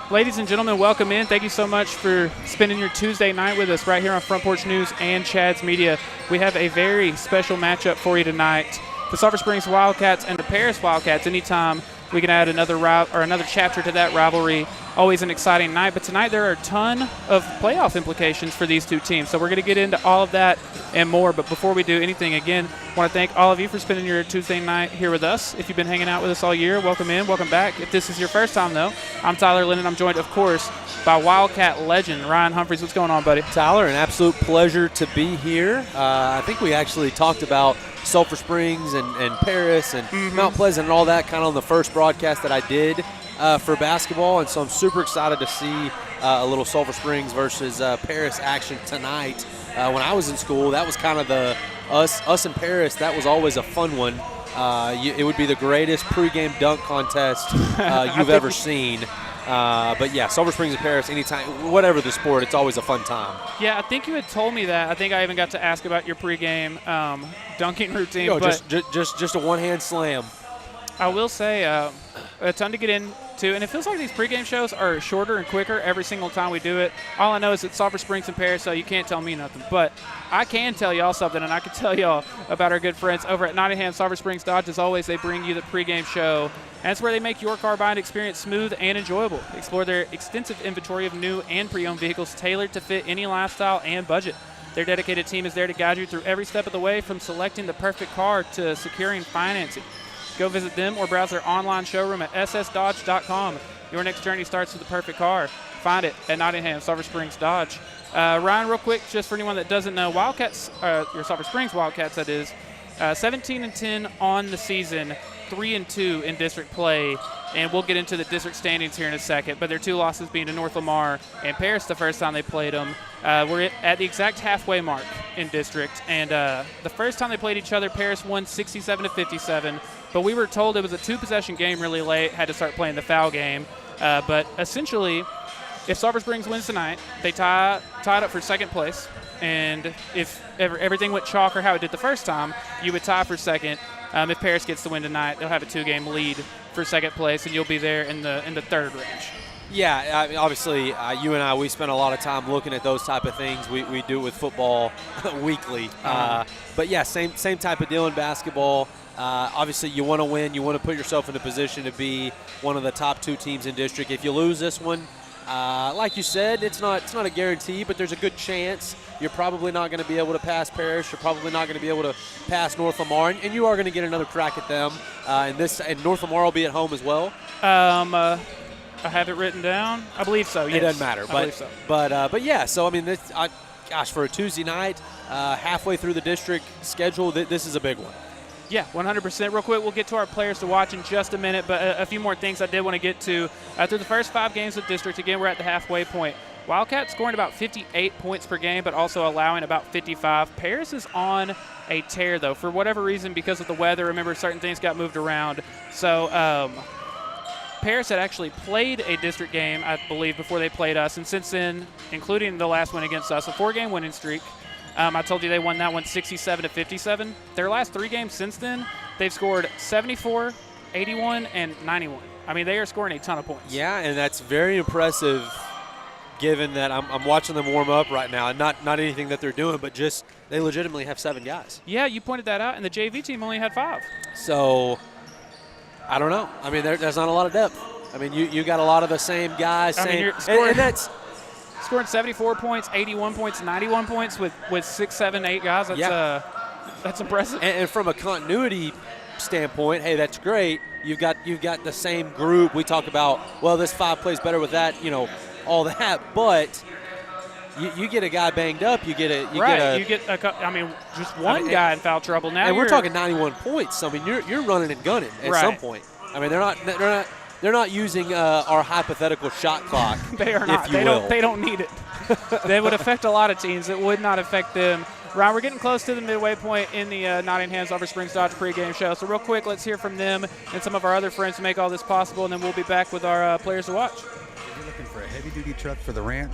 Ladies and gentlemen, welcome in. Thank you so much for spending your Tuesday night with us right here on Front Porch News and Chad's Media. We have a very special matchup for you tonight. The Sulphur Springs Wildcats and the Paris Wildcats. Anytime we can add another chapter to that rivalry, always an exciting night. But tonight there are a ton of playoff implications for these two teams. So we're going to get into all of that and more. But before we do anything, again, I want to thank all of you for spending your Tuesday night here with us. If you've been hanging out with us all year, welcome in, welcome back. If this is your first time, though, I'm Tyler Lennon. I'm joined, of course, by Wildcat legend Ryan Humphries. What's going on, buddy? Tyler, an absolute pleasure to be here. I think we actually talked about Sulphur Springs and Paris and Mount Pleasant and all that kind of on the first broadcast that I did for basketball, and so I'm super excited to see a little Sulphur Springs versus Paris action tonight. When I was in school, that was kind of the us in Paris. That was always a fun one. It would be the greatest pregame dunk contest you've ever seen. But yeah, Sulphur Springs and Paris, anytime, whatever the sport, it's always a fun time. Yeah, I think you had told me that. I think I even got to ask about your pregame dunking routine. No, just a one-hand slam. I will say a ton to get into, and it feels like these pregame shows are shorter and quicker every single time we do it. All I know is it's Sulphur Springs and Paris, so you can't tell me nothing. But I can tell y'all something, and I can tell y'all about our good friends over at Nottingham Sulphur Springs Dodge. As always, they bring you the pregame show, and it's where they make your car buying experience smooth and enjoyable. Explore their extensive inventory of new and pre-owned vehicles tailored to fit any lifestyle and budget. Their dedicated team is there to guide you through every step of the way, from selecting the perfect car to securing financing. Go visit them or browse their online showroom at ssdodge.com. Your next journey starts with the perfect car. Find it at Nottingham Sulphur Springs Dodge. Ryan, real quick, just for anyone that doesn't know, Wildcats, your Sulphur Springs Wildcats, that is, 17-10 on the season, 3-2 in district play, and we'll get into the district standings here in a second. But their two losses being to North Lamar and Paris the first time they played them. We're at the exact halfway mark in district, and the first time they played each other, Paris won 67-57. But we were told it was a two-possession game really late, had to start playing the foul game. But essentially, if Sulphur Springs wins tonight, they tied up for second place. And if everything went chalk or how it did the first time, you would tie for second. If Paris gets the win tonight, they'll have a two-game lead for second place, and you'll be there in the third range. Yeah, I mean, obviously, you and I, we spend a lot of time looking at those type of things. We do it with football weekly. But, yeah, same type of deal in basketball. Obviously, you want to win. You want to put yourself in a position to be one of the top two teams in district. If you lose this one, like you said, it's not a guarantee, but there's a good chance you're probably not going to be able to pass Paris. You're probably not going to be able to pass North Lamar, and you are going to get another crack at them. And North Lamar will be at home as well. I have it written down. I believe so. Yes. It doesn't matter. I believe so. But yeah. So I mean, gosh, for a Tuesday night, halfway through the district schedule, this is a big one. Yeah, 100%. Real quick, we'll get to our players to watch in just a minute, but a few more things I did want to get to. Through the first 5 games of district, again, we're at the halfway point. Wildcats scoring about 58 points per game, but also allowing about 55. Paris is on a tear, though, for whatever reason, because of the weather. Remember, certain things got moved around. So Paris had actually played a district game, I believe, before they played us, and since then, including the last one against us, a 4-game winning streak. I told you they won that one 67-57. Their last 3 games since then, they've scored 74, 81, and 91. I mean, they are scoring a ton of points. Yeah, and that's very impressive given that I'm watching them warm up right now. And not anything that they're doing, but just they legitimately have 7 guys. Yeah, you pointed that out, and the JV team only had 5. So, I don't know. I mean, there's not a lot of depth. I mean, you got a lot of the same guys. You're scoring, and that's – scoring 74 points, 81 points, 91 points with 6, 7, 8 guys. That's impressive. And from a continuity standpoint, hey, that's great. You've got the same group. We talk about, well, this 5 plays better with that, all that. But you get a guy banged up, just one guy in foul trouble now. And we're talking 91 points. I mean, you're running and gunning at some point. I mean, they're not using our hypothetical shot clock. They are not. They don't need it. They would affect a lot of teams. It would not affect them. Ryan, we're getting close to the midway point in the Nottingham Sulphur Springs Dodge pregame show. So real quick, let's hear from them and some of our other friends to make all this possible, and then we'll be back with our players to watch. If you're looking for a heavy-duty truck for the ranch,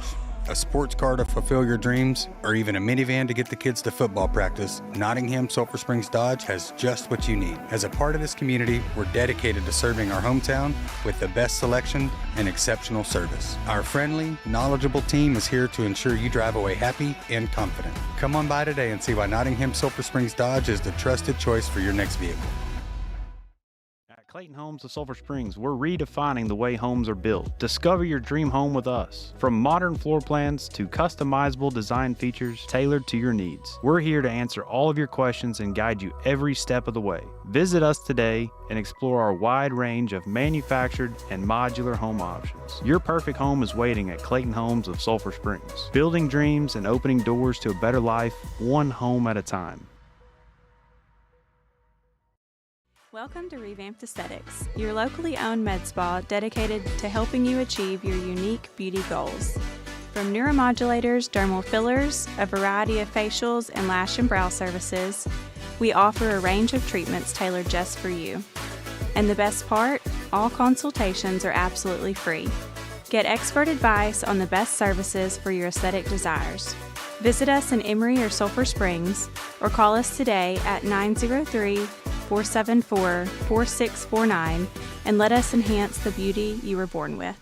A sports car to fulfill your dreams, or even a minivan to get the kids to football practice, Nottingham Sulphur Springs Dodge has just what you need. As a part of this community, we're dedicated to serving our hometown with the best selection and exceptional service. Our friendly, knowledgeable team is here to ensure you drive away happy and confident. Come on by today and see why Nottingham Sulphur Springs Dodge is the trusted choice for your next vehicle. At Clayton Homes of Sulphur Springs, we're redefining the way homes are built. Discover your dream home with us. From modern floor plans to customizable design features tailored to your needs. We're here to answer all of your questions and guide you every step of the way. Visit us today and explore our wide range of manufactured and modular home options. Your perfect home is waiting at Clayton Homes of Sulphur Springs. Building dreams and opening doors to a better life, one home at a time. Welcome to Revamped Aesthetics, your locally owned med spa dedicated to helping you achieve your unique beauty goals. From neuromodulators, dermal fillers, a variety of facials, and lash and brow services, we offer a range of treatments tailored just for you. And the best part, all consultations are absolutely free. Get expert advice on the best services for your aesthetic desires. Visit us in Emory or Sulphur Springs, or call us today at 903-474-4649 and let us enhance the beauty you were born with.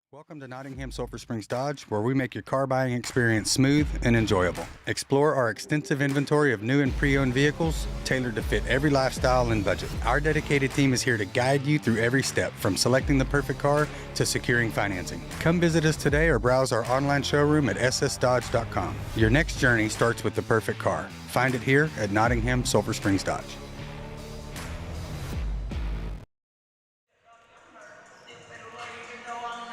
Welcome to Nottingham Sulphur Springs Dodge, where we make your car buying experience smooth and enjoyable. Explore our extensive inventory of new and pre-owned vehicles tailored to fit every lifestyle and budget. Our dedicated team is here to guide you through every step, from selecting the perfect car to securing financing. Come visit us today or browse our online showroom at ssdodge.com. Your next journey starts with the perfect car. Find it here at Nottingham Sulphur Springs Dodge.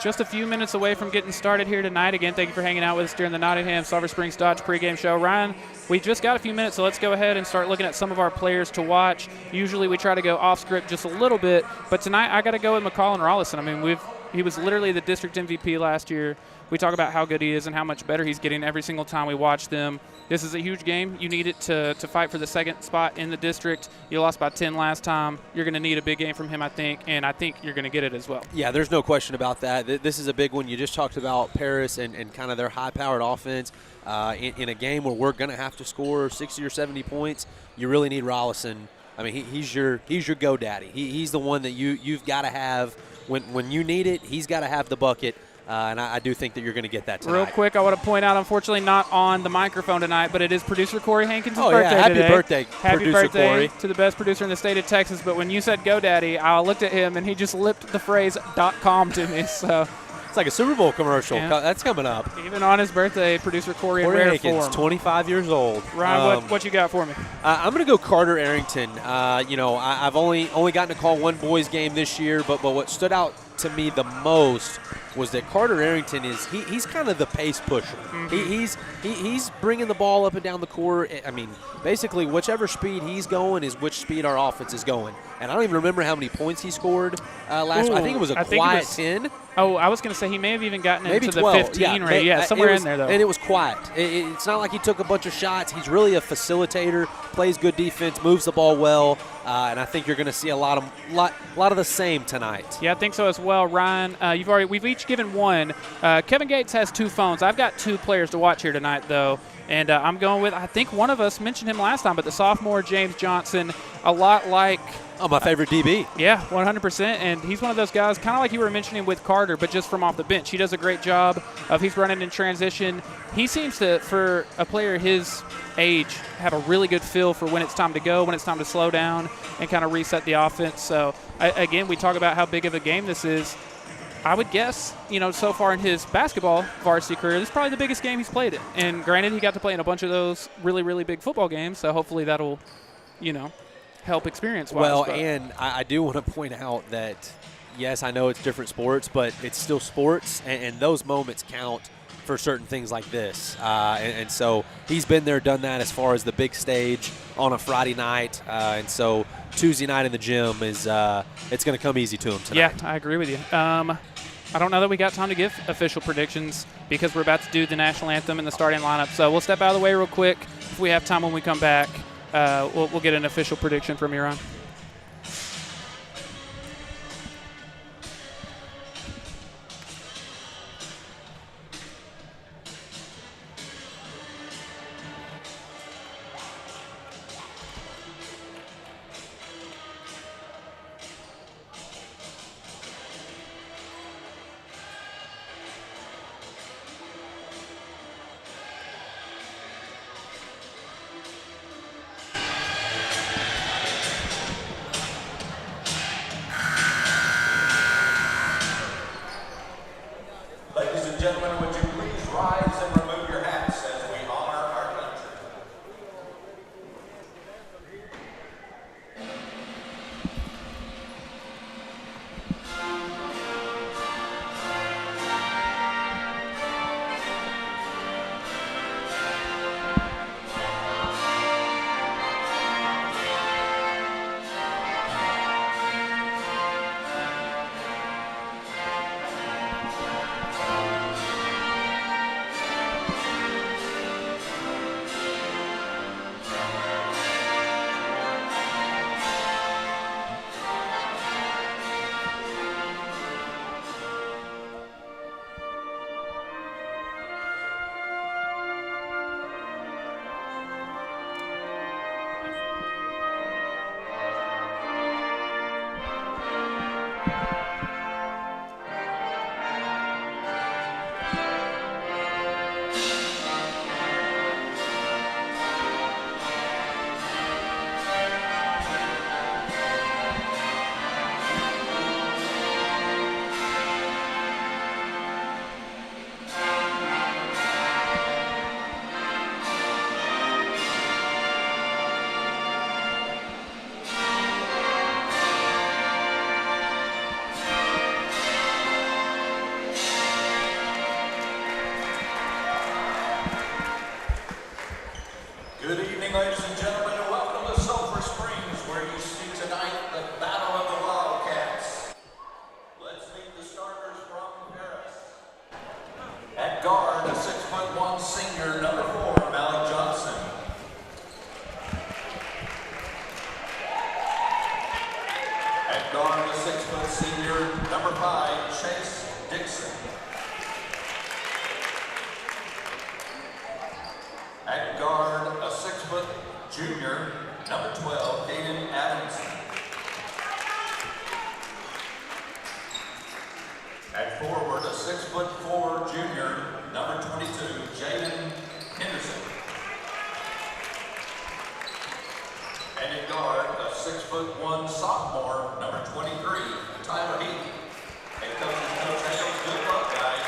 Just a few minutes away from getting started here tonight. Again, thank you for hanging out with us during the Nottingham Sulphur Springs Dodge pregame show. Ryan, we just got a few minutes, so let's go ahead and start looking at some of our players to watch. Usually we try to go off script just a little bit, but tonight I got to go with McCall and Rollison. I mean, he was literally the district MVP last year. We talk about how good he is and how much better he's getting every single time we watch them. This is a huge game. You need it to fight for the second spot in the district. You lost by 10 last time. You're going to need a big game from him, I think, and I think you're going to get it as well. Yeah, there's no question about that. This is a big one. You just talked about Paris and kind of their high-powered offense. In a game where we're going to have to score 60 or 70 points, you really need Rollison. I mean, he's your go-daddy. He's the one that you've got to have. When you need it, he's got to have the bucket. And I do think that you're going to get that tonight. Real quick, I want to point out, unfortunately not on the microphone tonight, but it is producer Corey Hankins' birthday today. Happy birthday, Happy producer birthday Corey. to the best producer in the state of Texas. But when you said GoDaddy, I looked at him, and he just lipped the phrase .com to me. So it's like a Super Bowl commercial. Yeah. That's coming up. Even on his birthday, producer Corey in rare Hankins, form. 25 years old. Ryan, what you got for me? I'm going to go Carter Arrington. I've only gotten to call one boys game this year, but what stood out to me the most was that Carter Arrington he's kind of the pace pusher. Mm-hmm. He's bringing the ball up and down the court. I mean, basically whichever speed he's going is which speed our offense is going. And I don't even remember how many points he scored last year. I think it was a quiet 10. Oh, I was going to say he may have even gotten maybe into 12. the 15 range. Yeah, somewhere in there, though. And it was quiet. It's not like he took a bunch of shots. He's really a facilitator, plays good defense, moves the ball well, and I think you're going to see a lot of the same tonight. Yeah, I think so as well, Ryan. We've each given one. Kevin Gates has 2 phones. I've got 2 players to watch here tonight, though. And I'm going with, I think one of us mentioned him last time, but the sophomore James Johnson, a lot like – oh, my favorite DB. Yeah, 100%. And he's one of those guys, kind of like you were mentioning with Carter, but just from off the bench. He does a great job of he's running in transition. He seems to, for a player his age, have a really good feel for when it's time to go, when it's time to slow down, and kind of reset the offense. So, again, we talk about how big of a game this is. I would guess, so far in his basketball varsity career, this is probably the biggest game he's played in. And granted, he got to play in a bunch of those really, really big football games, so hopefully that'll, help experience-wise. Well, and I do want to point out that, yes, I know it's different sports, but it's still sports, and those moments count for certain things like this. And so he's been there, done that as far as the big stage on a Friday night. And so Tuesday night in the gym is it's going to come easy to him tonight. Yeah, I agree with you. I don't know that we got time to give official predictions because we're about to do the national anthem and the starting lineup. So we'll step out of the way real quick. If we have time when we come back, we'll get an official prediction from you, Ron. guard, a 6-foot senior, number 5, Chase Dixon. At guard, a 6-foot junior, number 12, Aiden Adams. At forward, a 6'4" junior, number 22, Jaden Henderson. And at guard, a 6'1" sophomore, number 23, Tyler Heath. Head coach is Coach Hales. Good luck, guys.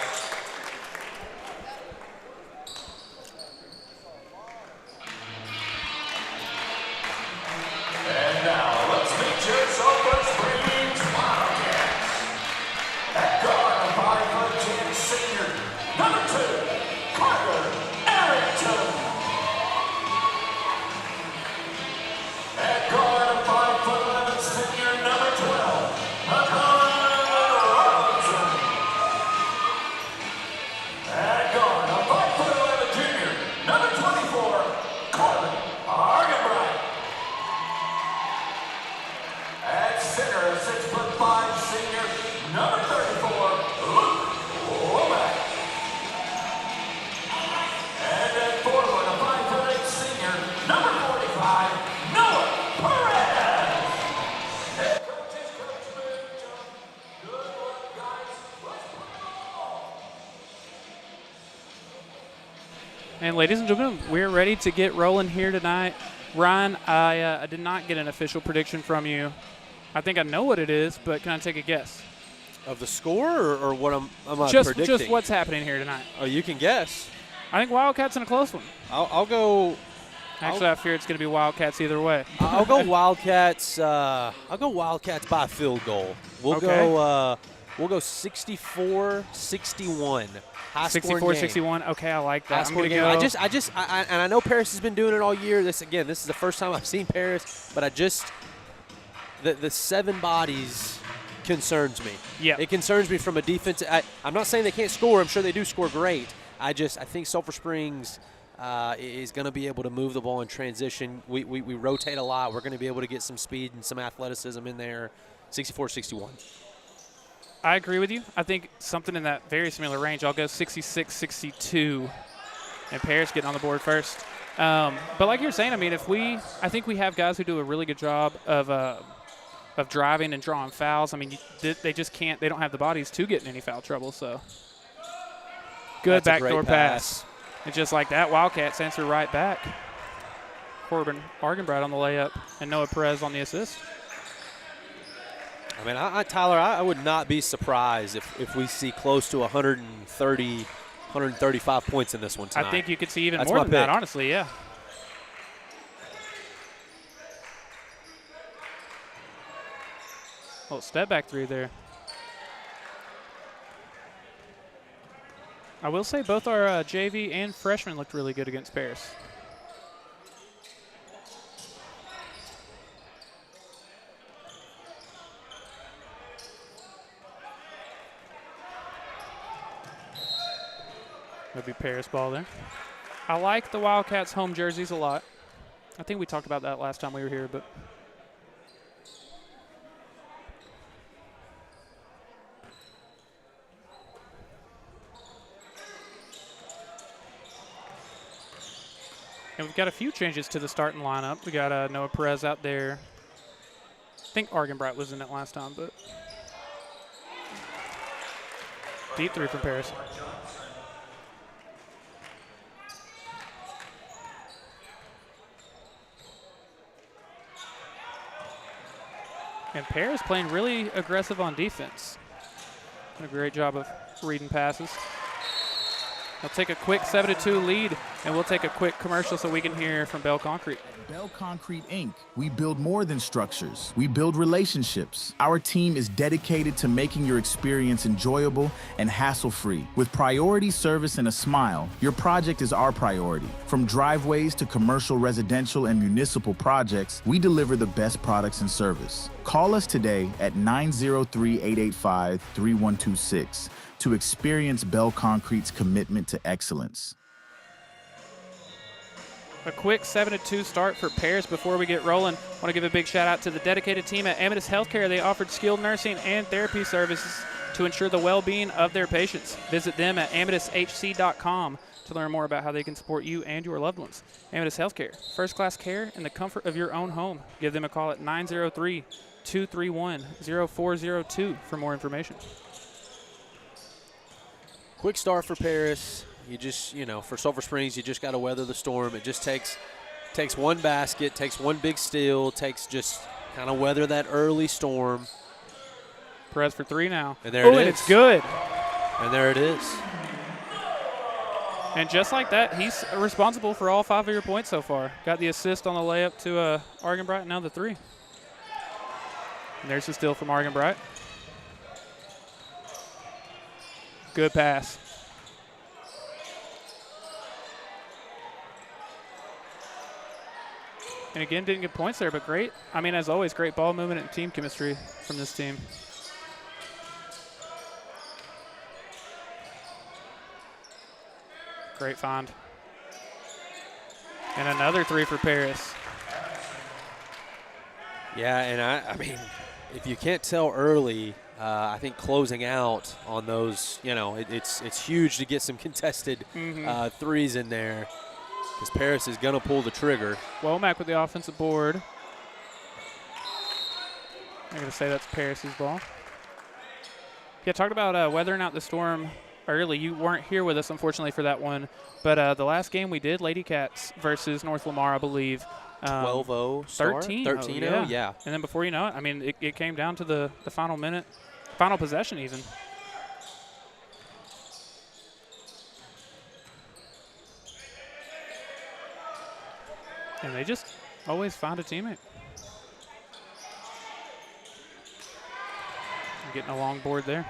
And now, let's meet your Sulphur Springs Wildcats. At guard, a 5'10" senior, number 2, Carter Arrington. At guard, a 5'11" senior, number 12, Hakan Robinson. At guard, a 5'11" junior, number 24, Corbin Argenbright. At center, a 6'5" senior, number 34, Luke Womack. And at forward, a 5'8" senior, number 45, Noah Perez. Head coach is Coach Mitchell. Good luck, guys. Let's put it on. And ladies and gentlemen, we're ready to get rolling here tonight. Ryan, I did not get an official prediction from you. I think I know what it is, but can I take a guess? Of the score or what am I Just predicting? what's happening here tonight. Oh, you can guess. I think Wildcats in a close one. I'll go. Actually, I fear it's going to be Wildcats either way. I'll go Wildcats. I'll go Wildcats by a field goal. We'll go 64-61. High scoring game. 64-61. Okay, I like that. I'm going to Game. go. And I know Paris has been doing it all year. This is the first time I've seen Paris, but the 7 bodies concerns me. Yeah. It concerns me from a defense. I'm not saying they can't score. I'm sure they do score great. I think Sulphur Springs is going to be able to move the ball in transition. We rotate a lot. We're going to be able to get some speed and some athleticism in there. 64-61. I agree with you. I think something in that very similar range. I'll go 66-62, and Paris getting on the board first. But like you're saying, I mean, I think we have guys who do a really good job of driving and drawing fouls. I mean, they just can't. They don't have the bodies to get in any foul trouble. So good backdoor pass. And just like that, Wildcats answer right back. Corbin Argenbright on the layup and Noah Perez on the assist. I mean, Tyler, I would not be surprised if we see close to 130, 135 points in this one tonight. I think you could see even That's more my than that, pick. honestly, yeah. Oh, step back 3 there. I will say both our JV and freshmen looked really good against Paris. That'd be Paris ball there. I like the Wildcats home jerseys a lot. I think we talked about that last time we were here, but and we've got a few changes to the starting lineup. We got Noah Perez out there. I think Argenbright was in it last time, but deep 3 from Paris. And Paris playing really aggressive on defense. Doing a great job of reading passes. They'll take a quick 7-2 lead, and we'll take a quick commercial so we can hear from Bell Concrete. Bell Concrete Inc. We build more than structures. We build relationships. Our team is dedicated to making your experience enjoyable and hassle-free. With priority service and a smile, your project is our priority. From driveways to commercial, residential, and municipal projects, we deliver the best products and service. Call us today at 903-885-3126 to experience Bell Concrete's commitment to excellence. A quick 7-2 start for Paris before we get rolling. Want to give a big shout out to the dedicated team at Amethyst Healthcare. They offered skilled nursing and therapy services to ensure the well-being of their patients. Visit them at amethysthc.com to learn more about how they can support you and your loved ones. Amethyst Healthcare, first-class care in the comfort of your own home. Give them a call at 903-231-0402 for more information. Quick start for Paris. You just, for Sulphur Springs, you just got to weather the storm. It just takes one basket, takes one big steal, takes just kind of weather that early storm. Perez for 3 now. And there it is. And it's good. And there it is. And just like that, he's responsible for all 5 of your points so far. Got the assist on the layup to Argenbright, now the 3. And there's the steal from Argenbright. Good pass. And again, didn't get points there, but great. I mean, as always, great ball movement and team chemistry from this team. Great find. And another 3 for Paris. Yeah, and I mean, if you can't tell early, I think closing out on those, it's huge to get some contested threes in there. Because Paris is going to pull the trigger. Womack with the offensive board. I'm going to say that's Paris's ball. Yeah, talked about weathering out the storm early. You weren't here with us, unfortunately, for that one. But the last game we did, Lady Cats versus North Lamar, I believe. 12-0 start? 13-0, yeah. And then before you know it, I mean, it came down to the final minute, final possession even. And they just always find a teammate. Getting a long board there.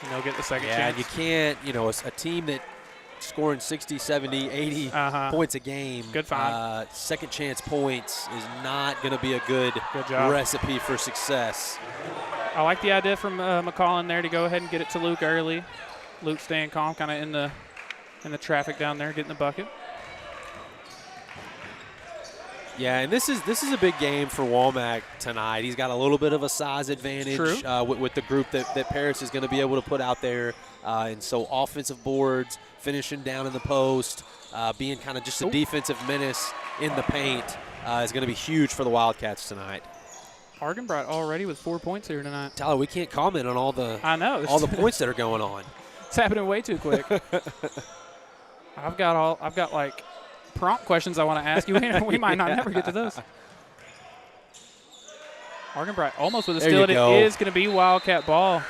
And they'll get the second chance. Yeah, you can't, a team that scoring 60, 70, 80 points a game. Good find. Second chance points is not going to be a good recipe for success. I like the idea from McCollin there to go ahead and get it to Luke early. Luke staying calm, kind of in the traffic down there, getting the bucket. Yeah, and this is a big game for Womack tonight. He's got a little bit of a size advantage with the group that Paris is going to be able to put out there. And so offensive boards, finishing down in the post, being kind of just a defensive menace in the paint is going to be huge for the Wildcats tonight. Argenbright already with 4 points here tonight. Tyler, we can't comment on all the points that are going on. It's happening way too quick. I've got like prompt questions I want to ask you. We might not never get to those. Argenbright almost with a steal. It is going to be Wildcat ball.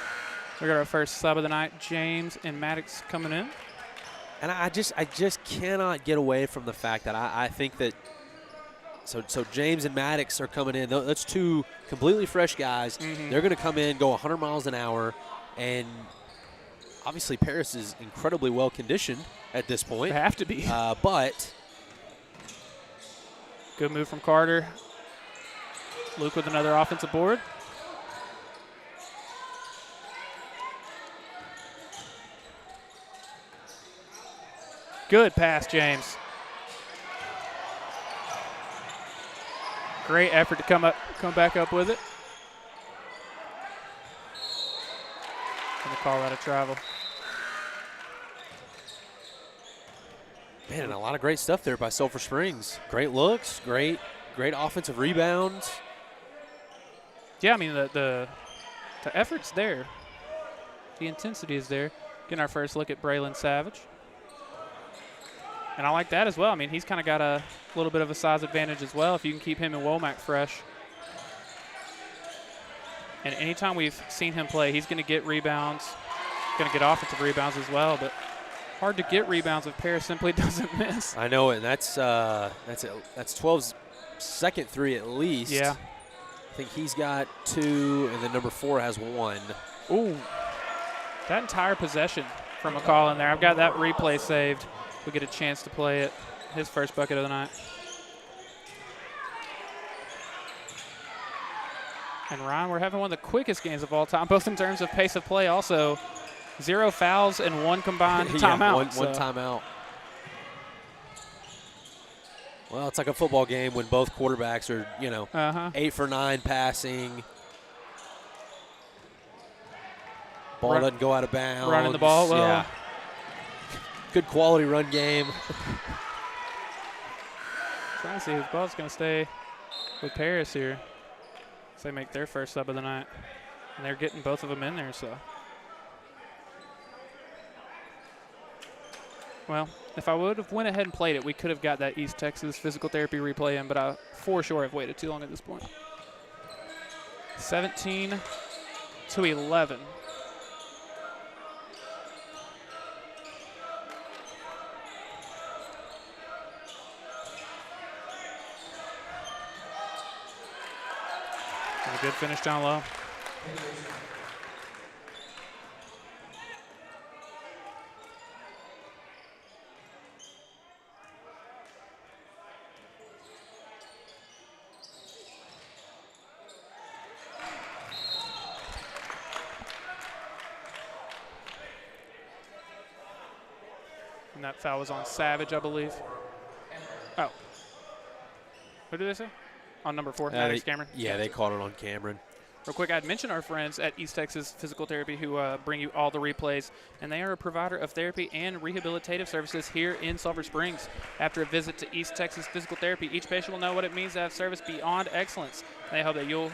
We got our first sub of the night. James and Maddox coming in. And I just cannot get away from the fact that I think that so James and Maddox are coming in. That's 2 completely fresh guys. They're going to come in, go 100 miles an hour, and obviously Paris is incredibly well conditioned at this point. They have to be. But good move from Carter. Luke with another offensive board. Good pass, James. Great effort to come back up with it. Gonna call that a travel. Man, and a lot of great stuff there by Sulphur Springs. Great looks, great offensive rebounds. Yeah, I mean the effort's there. The intensity is there. Getting our first look at Braylon Savage. And I like that as well. I mean, he's kind of got a little bit of a size advantage as well if you can keep him and Womack fresh. And anytime we've seen him play, he's going to get rebounds, going to get offensive rebounds as well. But hard to get rebounds if Paris simply doesn't miss. I know it. That's 12's second 3 at least. Yeah. I think he's got 2, and then number 4 has 1. Ooh, that entire possession from McCollin there. I've got that replay saved. We'll get a chance to play it. His first bucket of the night. And Ryan, we're having one of the quickest games of all time, both in terms of pace of play, also 0 fouls and 1 combined timeout. One timeout. Well, it's like a football game when both quarterbacks are, 8 for 9 passing. Ball doesn't go out of bounds. Running the ball well. Yeah. Good quality run game. Trying to see whose ball's going to stay with Paris here. So they make their first sub of the night. And they're getting both of them in there, so. Well, if I would have went ahead and played it, we could have got that East Texas physical therapy replay in, but I for sure have waited too long at this point. 17-11. A good finish down low. And that foul was on Savage, I believe. Oh. Who did they say? On number 4, Maddox Cameron. Yeah, they called it on Cameron. Real quick, I'd mention our friends at East Texas Physical Therapy who bring you all the replays, and they are a provider of therapy and rehabilitative services here in Sulphur Springs. After a visit to East Texas Physical Therapy, each patient will know what it means to have service beyond excellence. They hope that you'll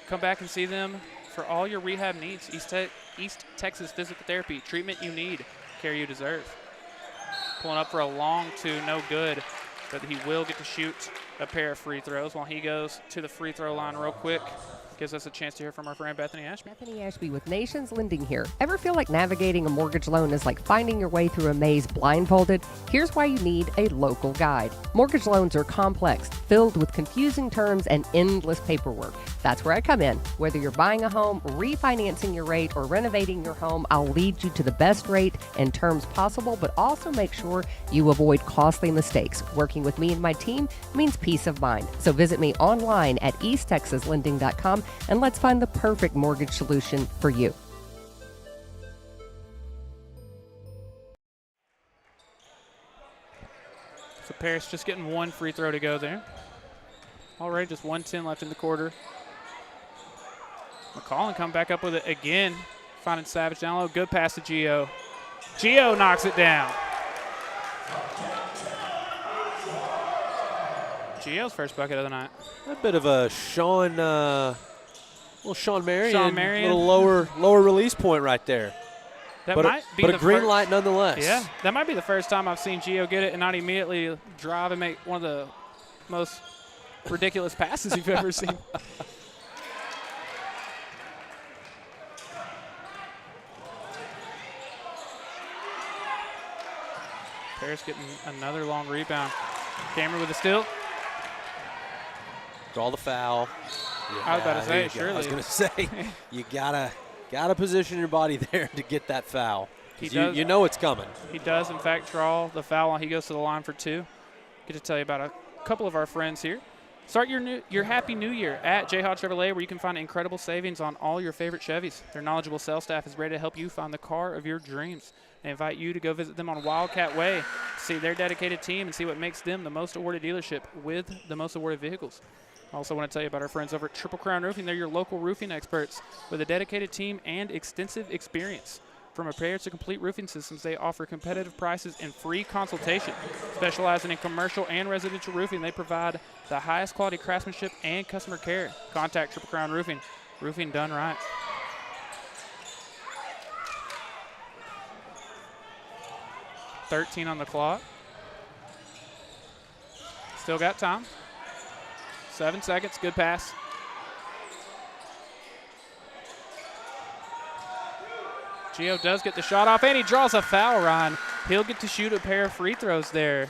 come back and see them for all your rehab needs. East Texas Physical Therapy, treatment you need, care you deserve. Pulling up for a long two, no good, but he will get to shoot a pair of free throws while he goes to the free throw line real quick. Gives us a chance to hear from our friend Bethany Ashby. Bethany Ashby with Nations Lending here. Ever feel like navigating a mortgage loan is like finding your way through a maze blindfolded? Here's why you need a local guide. Mortgage loans are complex, filled with confusing terms and endless paperwork. That's where I come in. Whether you're buying a home, refinancing your rate, or renovating your home, I'll lead you to the best rate and terms possible, but also make sure you avoid costly mistakes. Working with me and my team means peace of mind. So visit me online at easttexaslending.com and let's find the perfect mortgage solution for you. So Paris just getting one free throw to go there. Already just 1:10 left in the quarter. McCollum come back up with it again. Finding Savage down low. Good pass to Gio. Gio knocks it down. Gio's first bucket of the night. A bit of a Sean Marion. Sean Marion. Little lower release point right there. That but might be but the a green first, light nonetheless. Yeah, that might be the first time I've seen Gio get it and not immediately drive and make one of the most ridiculous passes you've ever seen. Paris getting another long rebound. Cameron with a steal. Draw the foul. Yeah, I was about to say, surely. I was going to say, you gotta position your body there to get that foul. You know it's coming. He does, in fact, draw the foul while he goes to the line for two. Get to tell you about a couple of our friends here. Start your happy new year at J. Hodge Chevrolet, where you can find incredible savings on all your favorite Chevys. Their knowledgeable sales staff is ready to help you find the car of your dreams. They invite you to go visit them on Wildcat Way, see their dedicated team, and see what makes them the most awarded dealership with the most awarded vehicles. I also want to tell you about our friends over at Triple Crown Roofing. They're your local roofing experts with a dedicated team and extensive experience. From repairs to complete roofing systems, they offer competitive prices and free consultation. Specializing in commercial and residential roofing, they provide the highest quality craftsmanship and customer care. Contact Triple Crown Roofing. Roofing done right. $13 on the clock. Still got time. 7 seconds, good pass. Gio does get the shot off, and he draws a foul, Ryan. He'll get to shoot a pair of free throws there.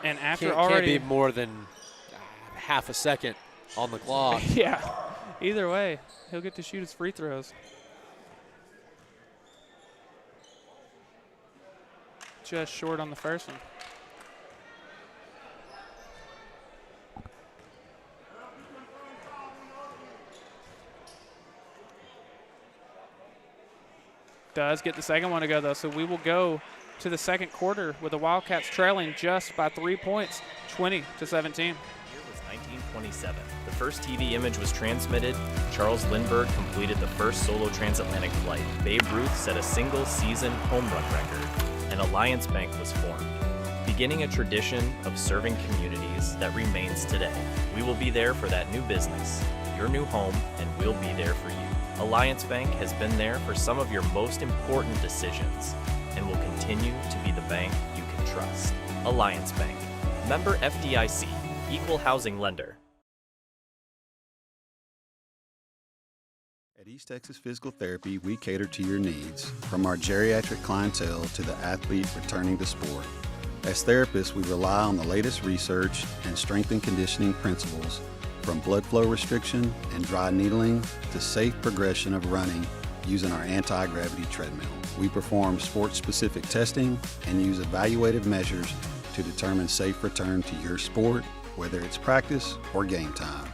And after can't be more than half a second on the clock. Yeah, either way, he'll get to shoot his free throws. Just short on the first one. Does get the second one to go, though, so we will go to the second quarter with the Wildcats trailing just by 3 points, 20-17. Year was 1927. The first TV image was transmitted. Charles Lindbergh completed the first solo transatlantic flight. Babe Ruth set a single-season home run record, and Alliance Bank was formed, beginning a tradition of serving communities that remains today. We will be there for that new business, your new home, and we'll be there for you. Alliance Bank has been there for some of your most important decisions and will continue to be the bank you can trust. Alliance Bank. Member FDIC. Equal housing lender. At East Texas Physical Therapy, we cater to your needs, from our geriatric clientele to the athlete returning to sport. As therapists, we rely on the latest research and strength and conditioning principles, from blood flow restriction and dry needling to safe progression of running using our anti-gravity treadmill. We perform sport-specific testing and use evaluative measures to determine safe return to your sport, whether it's practice or game time.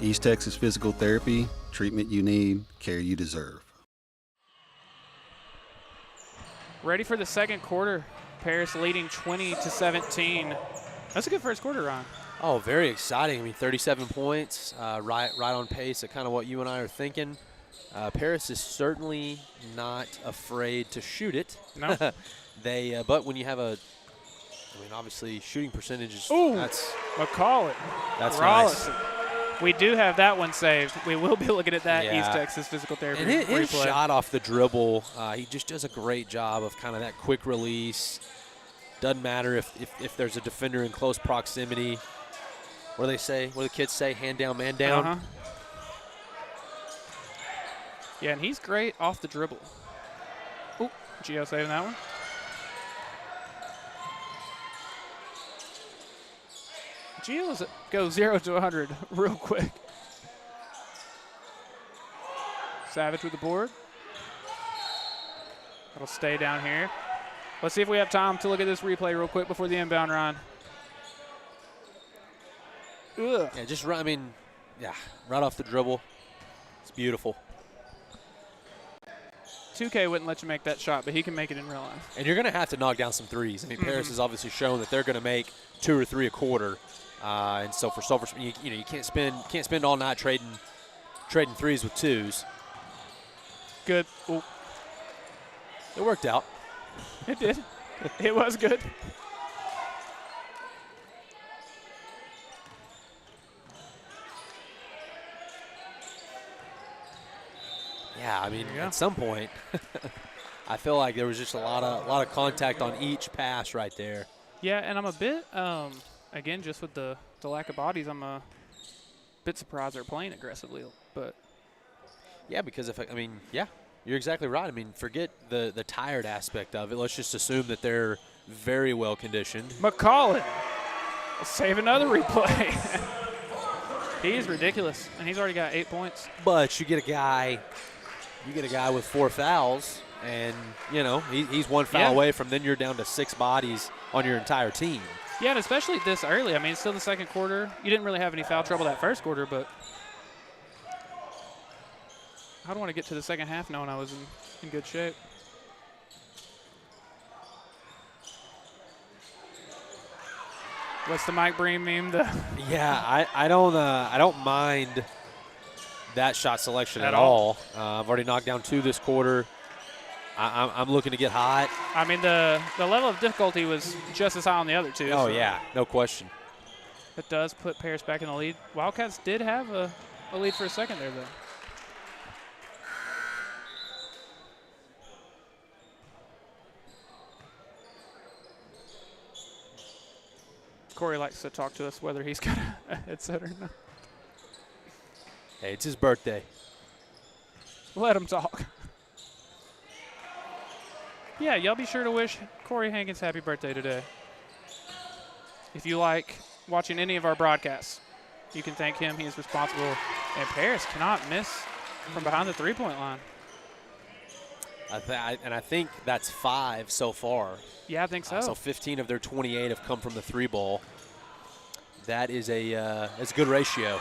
East Texas Physical Therapy, treatment you need, care you deserve. Ready for the second quarter. Paris leading 20-17. That's a good first quarter, Ron. Oh, very exciting. I mean, 37 points, right on pace at kind of what you and I are thinking. Paris is certainly not afraid to shoot it. No. But when you have obviously shooting percentages. Ooh, that's McCall it. That's Rollison. nice. We do have that one saved. We will be looking at that Yeah. East Texas Physical Therapy And his replay. shot off the dribble, he just does a great job of kind of that quick release. Doesn't matter if there's a defender in close proximity. What do they say? What do the kids say? Hand down, man down. Uh-huh. Yeah, and he's great off the dribble. Ooh, Gio saving that one. Gio goes 0 to 100 real quick. Savage with the board. That'll stay down here. Let's see if we have time to look at this replay real quick before the inbound run. Ugh. Yeah, right off the dribble. It's beautiful. 2K wouldn't let you make that shot, but he can make it in real life. And you're going to have to knock down some threes. I mean, Paris has obviously shown that they're going to make 2 or 3 a quarter. And so for Sulphur, you can't spend all night trading threes with twos. Good. Ooh. It worked out. It did. It was good. Yeah, I mean, at some point, I feel like there was just a lot of contact on each pass right there. Yeah, and I'm a bit, again, just with the lack of bodies, I'm a bit surprised they're playing aggressively. But yeah, because you're exactly right. I mean, forget the tired aspect of it. Let's just assume that they're very well conditioned. McCollin, save another replay. He is ridiculous, and he's already got 8 points. But you get a guy with 4 fouls, and he's 1 foul away from then you're down to 6 bodies on your entire team. Yeah, and especially this early. I mean, it's still the second quarter. You didn't really have any foul trouble that first quarter, but I don't want to get to the second half knowing I was in good shape. What's the Mike Breen meme? Yeah, I don't mind that shot selection at all. I've already knocked down 2 this quarter. I'm looking to get hot. I mean, the level of difficulty was just as high on the other 2. Oh, yeah, no question. It does put Paris back in the lead. Wildcats did have a lead for a second there, though. Corey likes to talk to us whether he's got a headset or not. Hey, it's his birthday. Let him talk. Yeah, y'all be sure to wish Corey Hankins happy birthday today. If you like watching any of our broadcasts, you can thank him. He is responsible. And Paris cannot miss from behind the three-point line. I think that's 5 so far. Yeah, I think so. So 15 of their 28 have come from the 3-ball. That is it's a good ratio.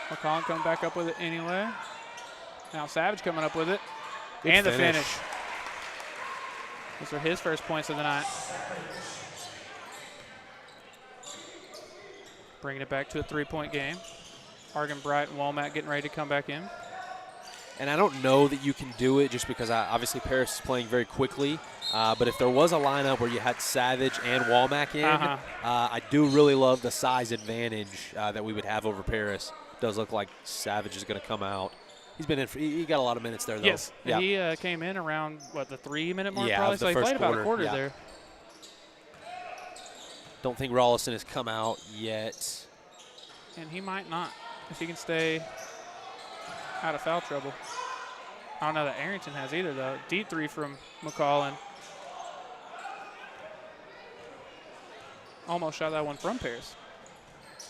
McCollum coming back up with it anyway. Now Savage coming up with it. Good and finish. the finish. Those are his first points of the night. Bringing it back to a 3-point game. Argan Bright and Walmack getting ready to come back in. And I don't know that you can do it just because obviously Paris is playing very quickly. But if there was a lineup where you had Savage and Walmack in, I do really love the size advantage that we would have over Paris. It does look like Savage is going to come out. He's been in. He got a lot of minutes there, though. Yes, yeah. He came in around, what, the 3-minute mark Yeah, probably? the So he first played about a quarter quarter, yeah. there. Don't think Rollison has come out yet. And he might not if he can stay out of foul trouble. I don't know that Arrington has either, though. Deep three from McCollin. Almost shot that one from Paris.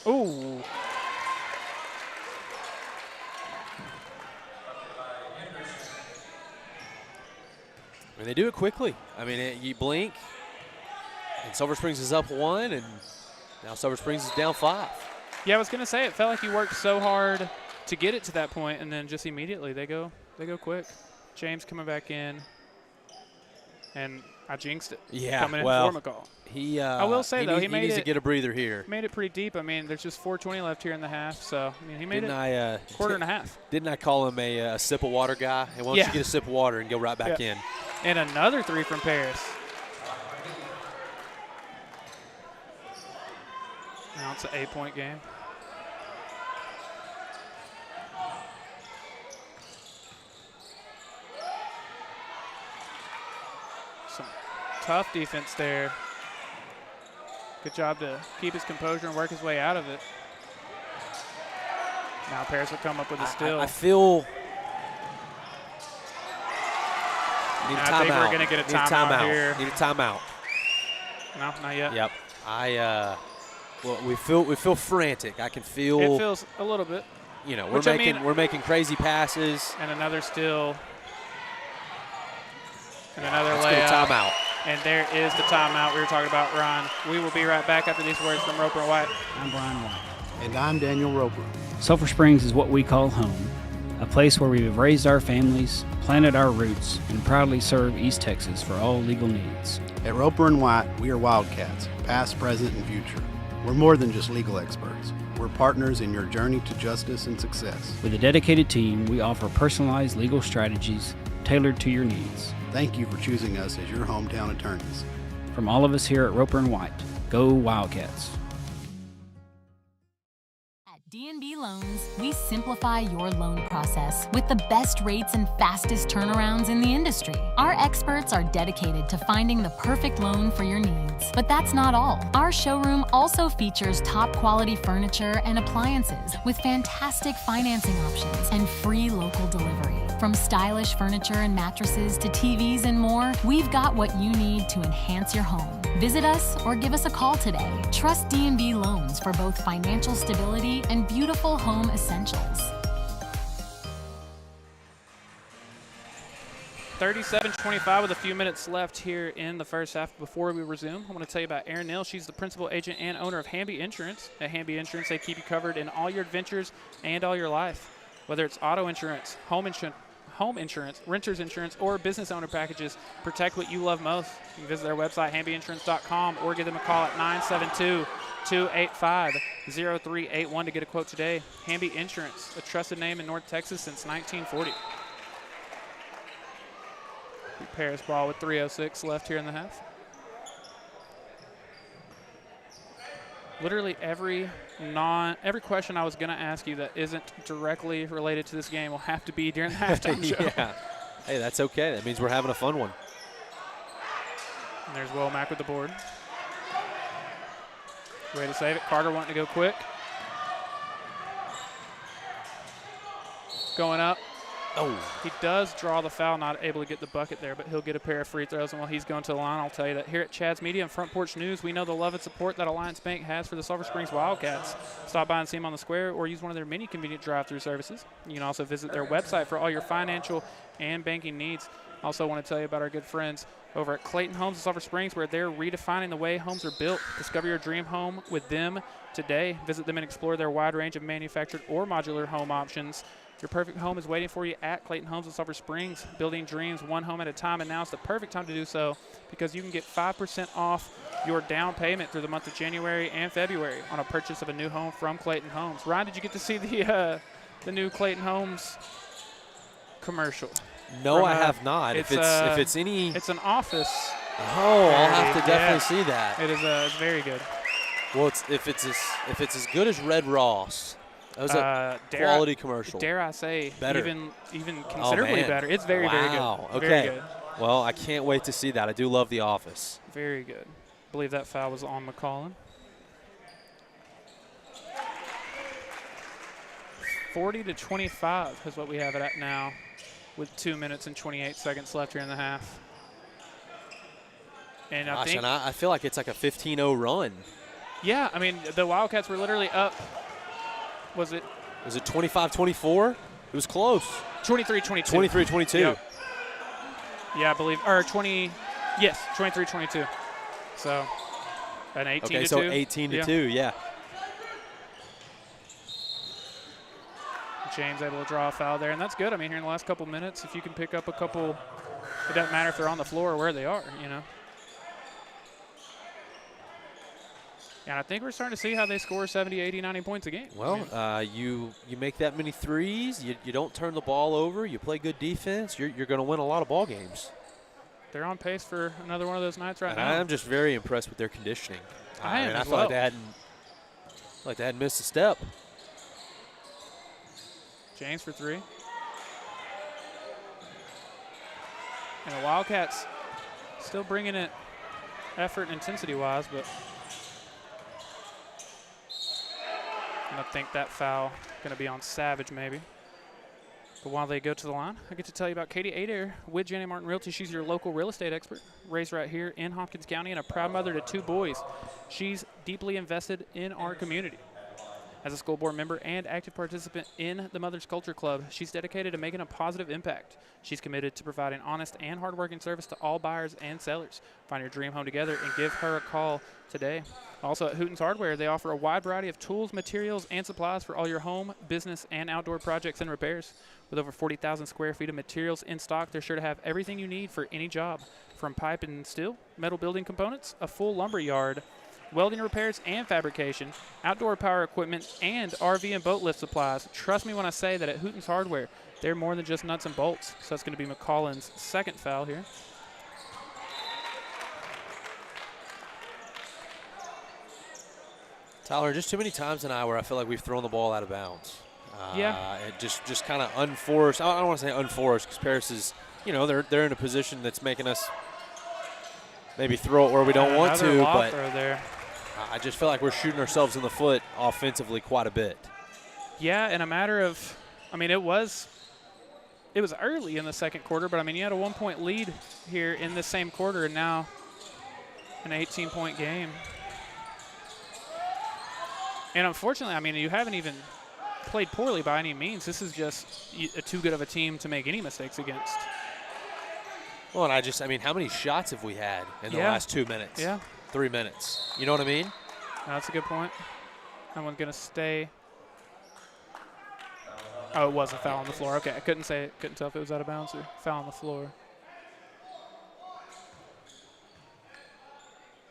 Ooh. I mean, they do it quickly. I mean, you blink, and Sulphur Springs is up 1, and now Sulphur Springs is down 5. Yeah, I was going to say, it felt like he worked so hard to get it to that point, and then just immediately they go quick. James coming back in, and I jinxed it. Yeah, coming in well, for McCall. I will say, though, he needs to get a breather here. Made it pretty deep. I mean, there's just 4:20 left here in the half, so I mean, he made quarter and a half. Didn't I call him a sip of water guy? And why don't you get a sip of water and go right back in? And another three from Paris. Now it's an 8-point game. Some tough defense there. Good job to keep his composure and work his way out of it. Now Paris will come up with a steal. I feel need a timeout. I think we're going to get a timeout here. Need a timeout. No, not yet. Yep. Well, we feel frantic. I can feel. It feels a little bit. You know, we're making crazy passes. And another steal. And another Let's layup. get a timeout. And there is the timeout we were talking about, Ron. We will be right back after these words from Roper and White. I'm Brian White. And I'm Daniel Roper. Sulphur Springs is what we call home, a place where we have raised our families, planted our roots, and proudly serve East Texas for all legal needs. At Roper and White, we are Wildcats, past, present, and future. We're more than just legal experts. We're partners in your journey to justice and success. With a dedicated team, we offer personalized legal strategies tailored to your needs. Thank you for choosing us as your hometown attorneys. From all of us here at Roper and White, go Wildcats. D&B Loans, we simplify your loan process with the best rates and fastest turnarounds in the industry. Our experts are dedicated to finding the perfect loan for your needs. But that's not all. Our showroom also features top quality furniture and appliances with fantastic financing options and free local delivery. From stylish furniture and mattresses to TVs and more, we've got what you need to enhance your home. Visit us or give us a call today. Trust D&B Loans for both financial stability and beautiful home essentials. 37-25 with a few minutes left here in the first half. Before we resume, I want to tell you about Erin Neal. She's the principal agent and owner of Hamby Insurance. At Hamby Insurance, they keep you covered in all your adventures and all your life. Whether it's auto insurance, home insurance, renter's insurance, or business owner packages, protect what you love most. You can visit their website, hambyinsurance.com, or give them a call at 972-285-0381 to get a quote today. Hamby Insurance, a trusted name in North Texas since 1940. Paris ball with 3:06 left here in the half. Literally every question I was going to ask you that isn't directly related to this game will have to be during the halftime show. Yeah. Hey, that's okay. That means we're having a fun one. And there's Womack with the board. Way to save it. Carter wanting to go quick. Going up. Oh. He does draw the foul, not able to get the bucket there, but he'll get a pair of free throws. And while he's going to the line, I'll tell you that here at Chad's Media and Front Porch News, we know the love and support that Alliance Bank has for the Sulphur Springs Wildcats. Stop by and see them on the square or use one of their many convenient drive-through services. You can also visit their website for all your financial and banking needs. Also want to tell you about our good friends over at Clayton Homes in Sulphur Springs, where they're redefining the way homes are built. Discover your dream home with them today. Visit them and explore their wide range of manufactured or modular home options. Your perfect home is waiting for you at Clayton Homes in Sulphur Springs, building dreams one home at a time. And now is the perfect time to do so because you can get 5% off your down payment through the month of January and February on a purchase of a new home from Clayton Homes. Ryan, did you get to see the new Clayton Homes commercial? No, I have not. If it's any, it's an office. Oh, I'll have to definitely see that. It is. It's very good. Well, if it's as good as Red Ross, that was a quality commercial. Dare I say, better. even considerably better. It's very, very good. Okay. Very good. Well, I can't wait to see that. I do love The Office. Very good. I believe that foul was on McCollin. 40-25 is what we have it at now, with 2 minutes and 28 seconds left here in the half. And I feel like it's like a 15-0 run. Yeah, I mean, the Wildcats were literally up. Was it 25-24? It was close. 23-22. 23-22. Yep. Yeah, I believe. Or 20. Yes, 23-22. So an 18-2. Okay, so 18-2. Yeah. James able to draw a foul there, and that's good. I mean, here in the last couple minutes, if you can pick up a couple, it doesn't matter if they're on the floor or where they are, you know. And I think we're starting to see how they score 70, 80, 90 points a game. Well, you make that many threes, you don't turn the ball over, you play good defense, you're going to win a lot of ball games. They're on pace for another one of those nights right now. I'm just very impressed with their conditioning. I feel like they hadn't missed a step. James for three. And the Wildcats still bringing it effort and intensity-wise, but I think that foul going to be on Savage maybe. But while they go to the line, I get to tell you about Katie Adair with Jenny Martin Realty. She's your local real estate expert, raised right here in Hopkins County and a proud mother to 2 boys. She's deeply invested in our community. As a school board member and active participant in the Mother's Culture Club, she's dedicated to making a positive impact. She's committed to providing honest and hardworking service to all buyers and sellers. Find your dream home together and give her a call today. Also at Hooten's Hardware, they offer a wide variety of tools, materials, and supplies for all your home, business, and outdoor projects and repairs. With over 40,000 square feet of materials in stock, they're sure to have everything you need for any job, from pipe and steel, metal building components, a full lumber yard, welding repairs and fabrication, outdoor power equipment, and RV and boat lift supplies. Trust me when I say that at Hooten's Hardware, they're more than just nuts and bolts. So that's going to be McCollin's second foul here. Tyler, just too many times tonight where I feel like we've thrown the ball out of bounds. It just kind of unforced. I don't want to say unforced because Paris is, they're in a position that's making us maybe throw it where we don't want to, but I just feel like we're shooting ourselves in the foot offensively quite a bit. Yeah, in a matter of, it was early in the second quarter, but you had a 1-point lead here in the same quarter, and now an 18-point game. And unfortunately, you haven't even played poorly by any means. This is just too good of a team to make any mistakes against. Well, and how many shots have we had in the last 2 minutes? Yeah. 3 minutes. You know what I mean? That's a good point. That one's going to stay. Oh, it was a foul on the floor. Okay, I couldn't tell if it was out of bounds or foul on the floor.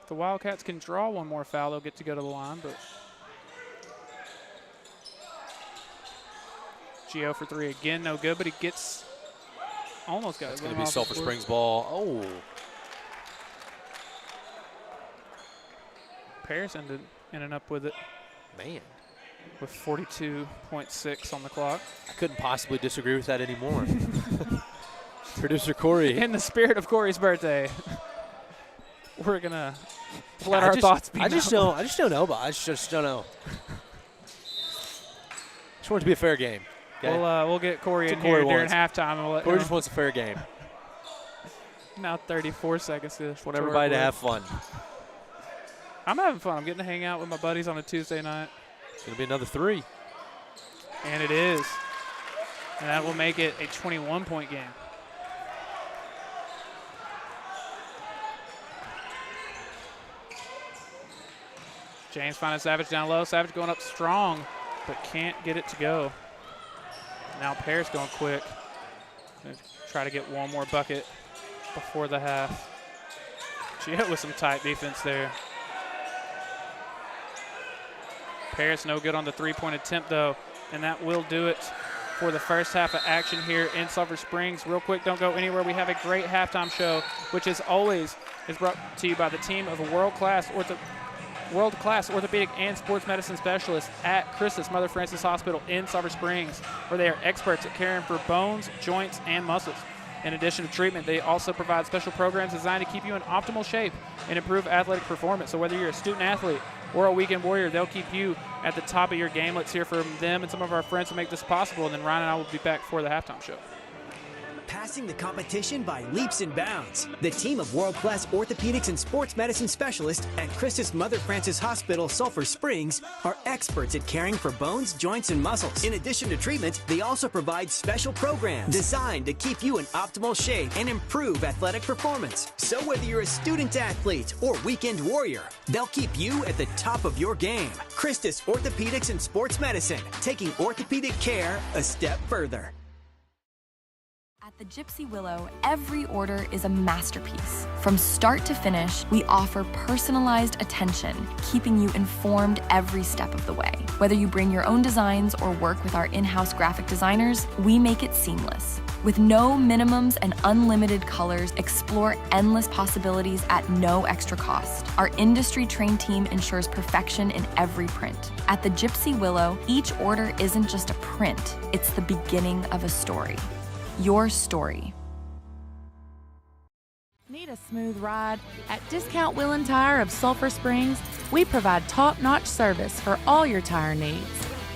If the Wildcats can draw one more foul, they'll get to go to the line, but Gio for three again, no good, but he gets almost got it. It's going to be Sulphur Springs ball. Oh. Paris ended up with it. Man. With 42.6 on the clock. I couldn't possibly disagree with that anymore. Producer Corey. In the spirit of Corey's birthday, we're going to let our thoughts be known. I just don't know. I just don't know. Just want it to be a fair game. Okay? We'll get Corey in here during halftime. And we'll Corey just wants a fair game. Now 34 seconds to just want everybody to have fun. I'm having fun. I'm getting to hang out with my buddies on a Tuesday night. It's going to be another 3. And it is. And that will make it a 21-point game. James finding Savage down low. Savage going up strong, but can't get it to go. Now Paris going quick. Gonna try to get one more bucket before the half. She hit with some tight defense there. Paris no good on the three-point attempt, though, and that will do it for the first half of action here in Sulphur Springs. Real quick, don't go anywhere. We have a great halftime show, which as always is brought to you by the team of world-class orthopedic and sports medicine specialists at Christus Mother Frances Hospital in Sulphur Springs, where they are experts at caring for bones, joints, and muscles. In addition to treatment, they also provide special programs designed to keep you in optimal shape and improve athletic performance. So whether you're a student athlete or a weekend warrior, they'll keep you at the top of your game. Let's hear from them and some of our friends who make this possible, and then Ryan and I will be back for the halftime show. Passing the competition by leaps and bounds. The team of world-class orthopedics and sports medicine specialists at Christus Mother Frances Hospital, Sulphur Springs, are experts at caring for bones, joints, and muscles. In addition to treatment, they also provide special programs designed to keep you in optimal shape and improve athletic performance. So whether you're a student athlete or weekend warrior, they'll keep you at the top of your game. Christus Orthopedics and Sports Medicine, taking orthopedic care a step further. At the Gypsy Willow, every order is a masterpiece. From start to finish, we offer personalized attention, keeping you informed every step of the way. Whether you bring your own designs or work with our in-house graphic designers, we make it seamless. With no minimums and unlimited colors, explore endless possibilities at no extra cost. Our industry-trained team ensures perfection in every print. At the Gypsy Willow, each order isn't just a print, it's the beginning of a story. Your story. Need a smooth ride? At Discount Wheel & Tire of Sulphur Springs, we provide top-notch service for all your tire needs.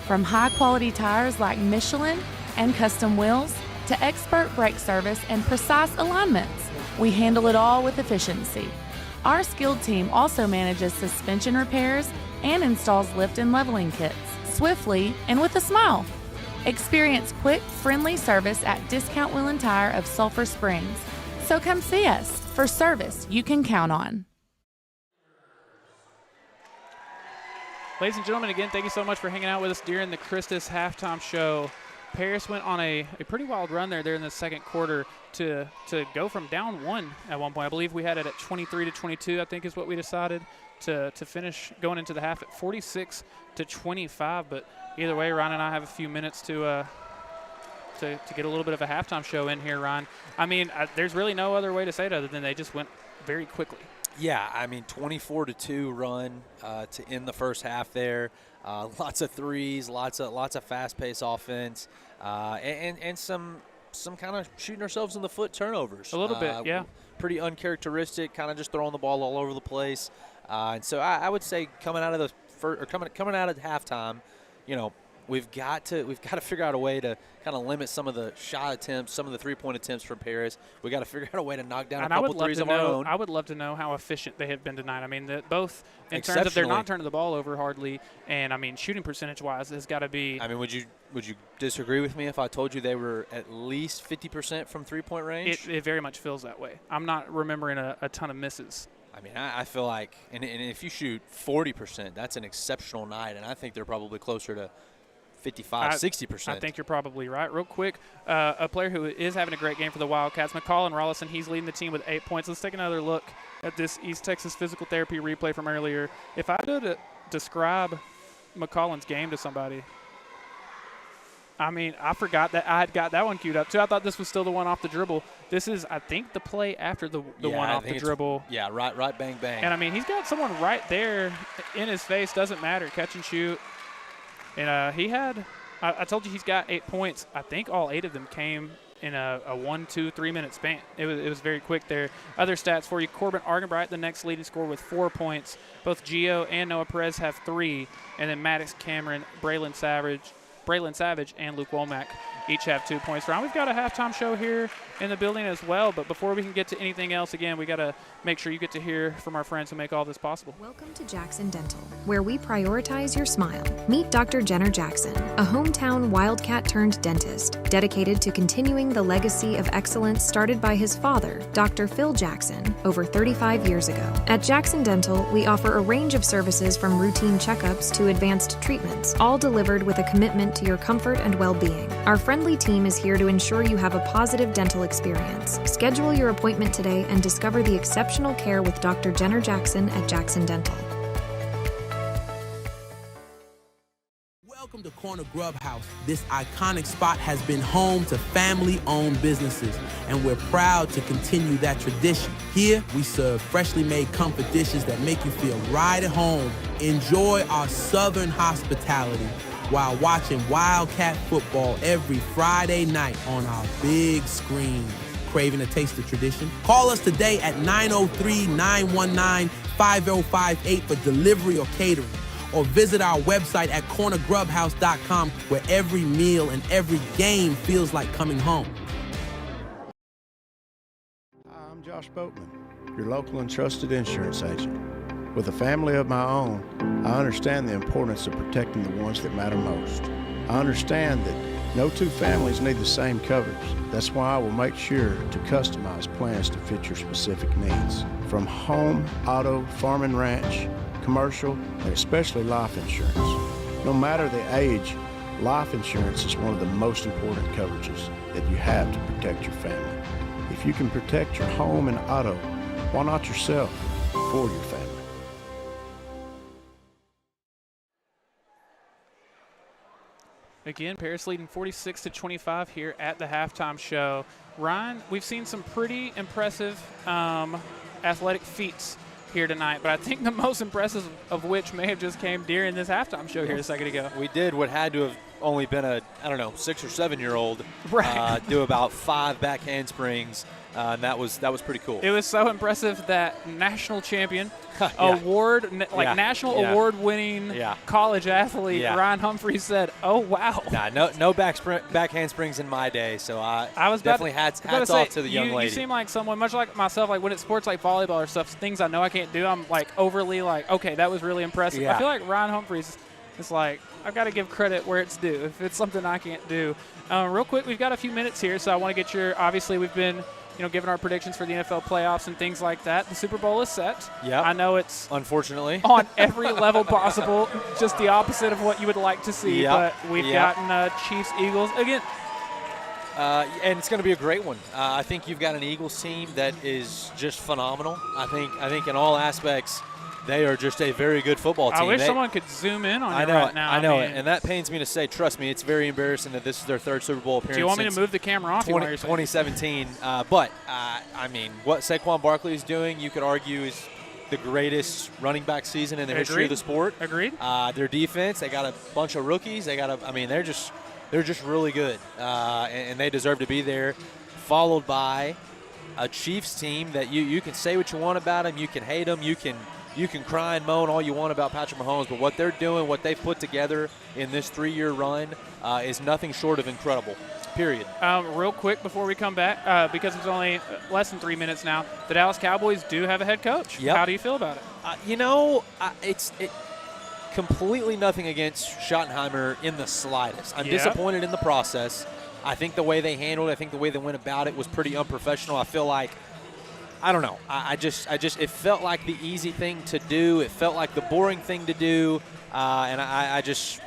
From high-quality tires like Michelin and custom wheels to expert brake service and precise alignments, we handle it all with efficiency. Our skilled team also manages suspension repairs and installs lift and leveling kits swiftly and with a smile. Experience quick, friendly service at Discount Wheel & Tire of Sulphur Springs. So come see us for service you can count on. Ladies and gentlemen, again, thank you so much for hanging out with us during the Christus halftime show. Paris went on a pretty wild run there in the second quarter to go from down one at one point. I believe we had it at 23-22, I think is what we decided, to finish going into the half at 46-25. But either way, Ryan and I have a few minutes to get a little bit of a halftime show in here, Ryan. I mean, there's really no other way to say it other than they just went very quickly. Yeah, I mean, 24-2 run to end the first half there. Lots of threes, lots of fast-paced offense, and some kind of shooting ourselves in the foot turnovers. A little bit, yeah. Pretty uncharacteristic, kind of just throwing the ball all over the place. And so I would say coming out of coming out of halftime, you know, we've got to figure out a way to kind of limit some of the shot attempts, some of the three-point attempts from Paris. We got to figure out a way to knock down a couple threes of our own. I would love to know how efficient they have been tonight. I mean, both in terms of they're not turning the ball over hardly, and I mean shooting percentage-wise has got to be. I mean, would you disagree with me if I told you they were at least 50% from three-point range? It very much feels that way. I'm not remembering a ton of misses. I mean, I feel like, and if you shoot 40%, that's an exceptional night, and I think they're probably closer to 60%. I think you're probably right. Real quick, a player who is having a great game for the Wildcats, McCollin Rollison, he's leading the team with 8 points. Let's take another look at this East Texas physical therapy replay from earlier. If I had to describe McCollin's game to somebody, I mean, I forgot that I had got that one queued up, too. I thought this was still the one off the dribble. This is, I think, the play after the one off the dribble. Yeah, right, bang, bang. And, I mean, he's got someone right there in his face. Doesn't matter. Catch and shoot. And he had – I told you he's got 8 points. I think all 8 of them came in a 1, 2, 3 minute span. It was very quick there. Other stats for you. Corbin Argenbright, the next leading scorer with 4 points. Both Gio and Noah Perez have 3. And then Maddox Cameron, Braylon Savage, and Luke Womack each have 2 points. Ron, we've got a halftime show here in the building as well, but before we can get to anything else, again, we got to make sure you get to hear from our friends who make all this possible. Welcome to Jackson Dental, where we prioritize your smile. Meet Dr. Jenner Jackson, a hometown Wildcat turned dentist, dedicated to continuing the legacy of excellence started by his father, Dr. Phil Jackson, over 35 years ago. At Jackson Dental, we offer a range of services from routine checkups to advanced treatments, all delivered with a commitment to your comfort and well-being. Our friendly friendly team is here to ensure you have a positive dental experience. Schedule your appointment today and discover the exceptional care with Dr. Jenner Jackson at Jackson Dental. Welcome to Corner Grub House. This iconic spot has been home to family-owned businesses, and we're proud to continue that tradition. Here, we serve freshly made comfort dishes that make you feel right at home. Enjoy our Southern hospitality while watching Wildcat football every Friday night on our big screen. Craving a taste of tradition? Call us today at 903-919-5058 for delivery or catering. Or visit our website at cornergrubhouse.com, where every meal and every game feels like coming home. Hi, I'm Josh Boatman, your local and trusted insurance agent. With a family of my own, I understand the importance of protecting the ones that matter most. I understand that no two families need the same coverage. That's why I will make sure to customize plans to fit your specific needs. From home, auto, farm and ranch, commercial, and especially life insurance. No matter the age, life insurance is one of the most important coverages that you have to protect your family. If you can protect your home and auto, why not yourself or your family? Again, Paris leading 46-25 here at the halftime show. Ryan, we've seen some pretty impressive athletic feats here tonight, but I think the most impressive of which may have just came during this halftime show here a second ago. We did what had to have only been a, 6 or 7 year old do about 5 back handsprings, and that was pretty cool. It was so impressive that national champion, national award-winning college athlete Ryan Humphries said, "Oh wow!" Nah, no back handsprings in my day, so I was definitely hats off to the young lady. You seem like someone much like myself. Like when it's sports like volleyball or stuff, things I know I can't do, I'm like overly like, okay, that was really impressive. Yeah. I feel like Ryan Humphries is like, I've got to give credit where it's due. If it's something I can't do, real quick, we've got a few minutes here, so I want to get your. Obviously, we've been giving our predictions for the NFL playoffs and things like that. The Super Bowl is set. Yeah. I know it's unfortunately on every level possible, just the opposite of what you would like to see. But we've gotten Chiefs, Eagles again. And it's going to be a great one. I think you've got an Eagles team that is just phenomenal. I think in all aspects, they are just a very good football team. I wish someone could zoom in on it right now. I know it, and that pains me to say. Trust me, it's very embarrassing that this is their 3rd Super Bowl appearance. Do you want me to move the camera off? 2017. But what Saquon Barkley is doing, you could argue, is the greatest running back season in the history of the sport. Agreed. Their defense, they got a bunch of rookies. They're just really good, and they deserve to be there. Followed by a Chiefs team that you can say what you want about them, you can hate them, you can cry and moan all you want about Patrick Mahomes, but what they're doing, what they've put together in this 3-year run is nothing short of incredible, period. Real quick before we come back, because it's only less than 3 minutes now, the Dallas Cowboys do have a head coach. Yep. How do you feel about it? It's completely nothing against Schottenheimer in the slightest. I'm disappointed in the process. I think the way they handled it, I think the way they went about it was pretty unprofessional. I feel like, I don't know. I just it felt like the easy thing to do. It felt like the boring thing to do, and I just.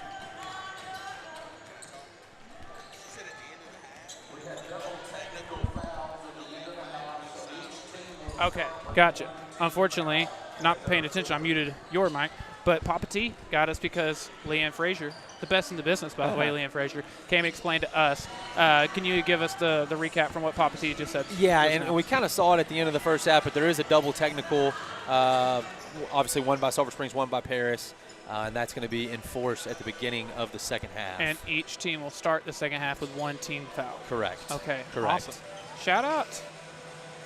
Okay, gotcha. Unfortunately, not paying attention. I muted your mic, but Papa T got us because Leanne Frazier, the best in the business, by the way, Leanne Frazier, came and explained to us. Can you give us the recap from what Papa T just said? Yeah, and we kind of saw it at the end of the first half, but there is a double technical, obviously one by Sulphur Springs, one by Paris, and that's going to be enforced at the beginning of the second half. And each team will start the second half with one team foul. Correct. Okay, correct. Awesome. Shout out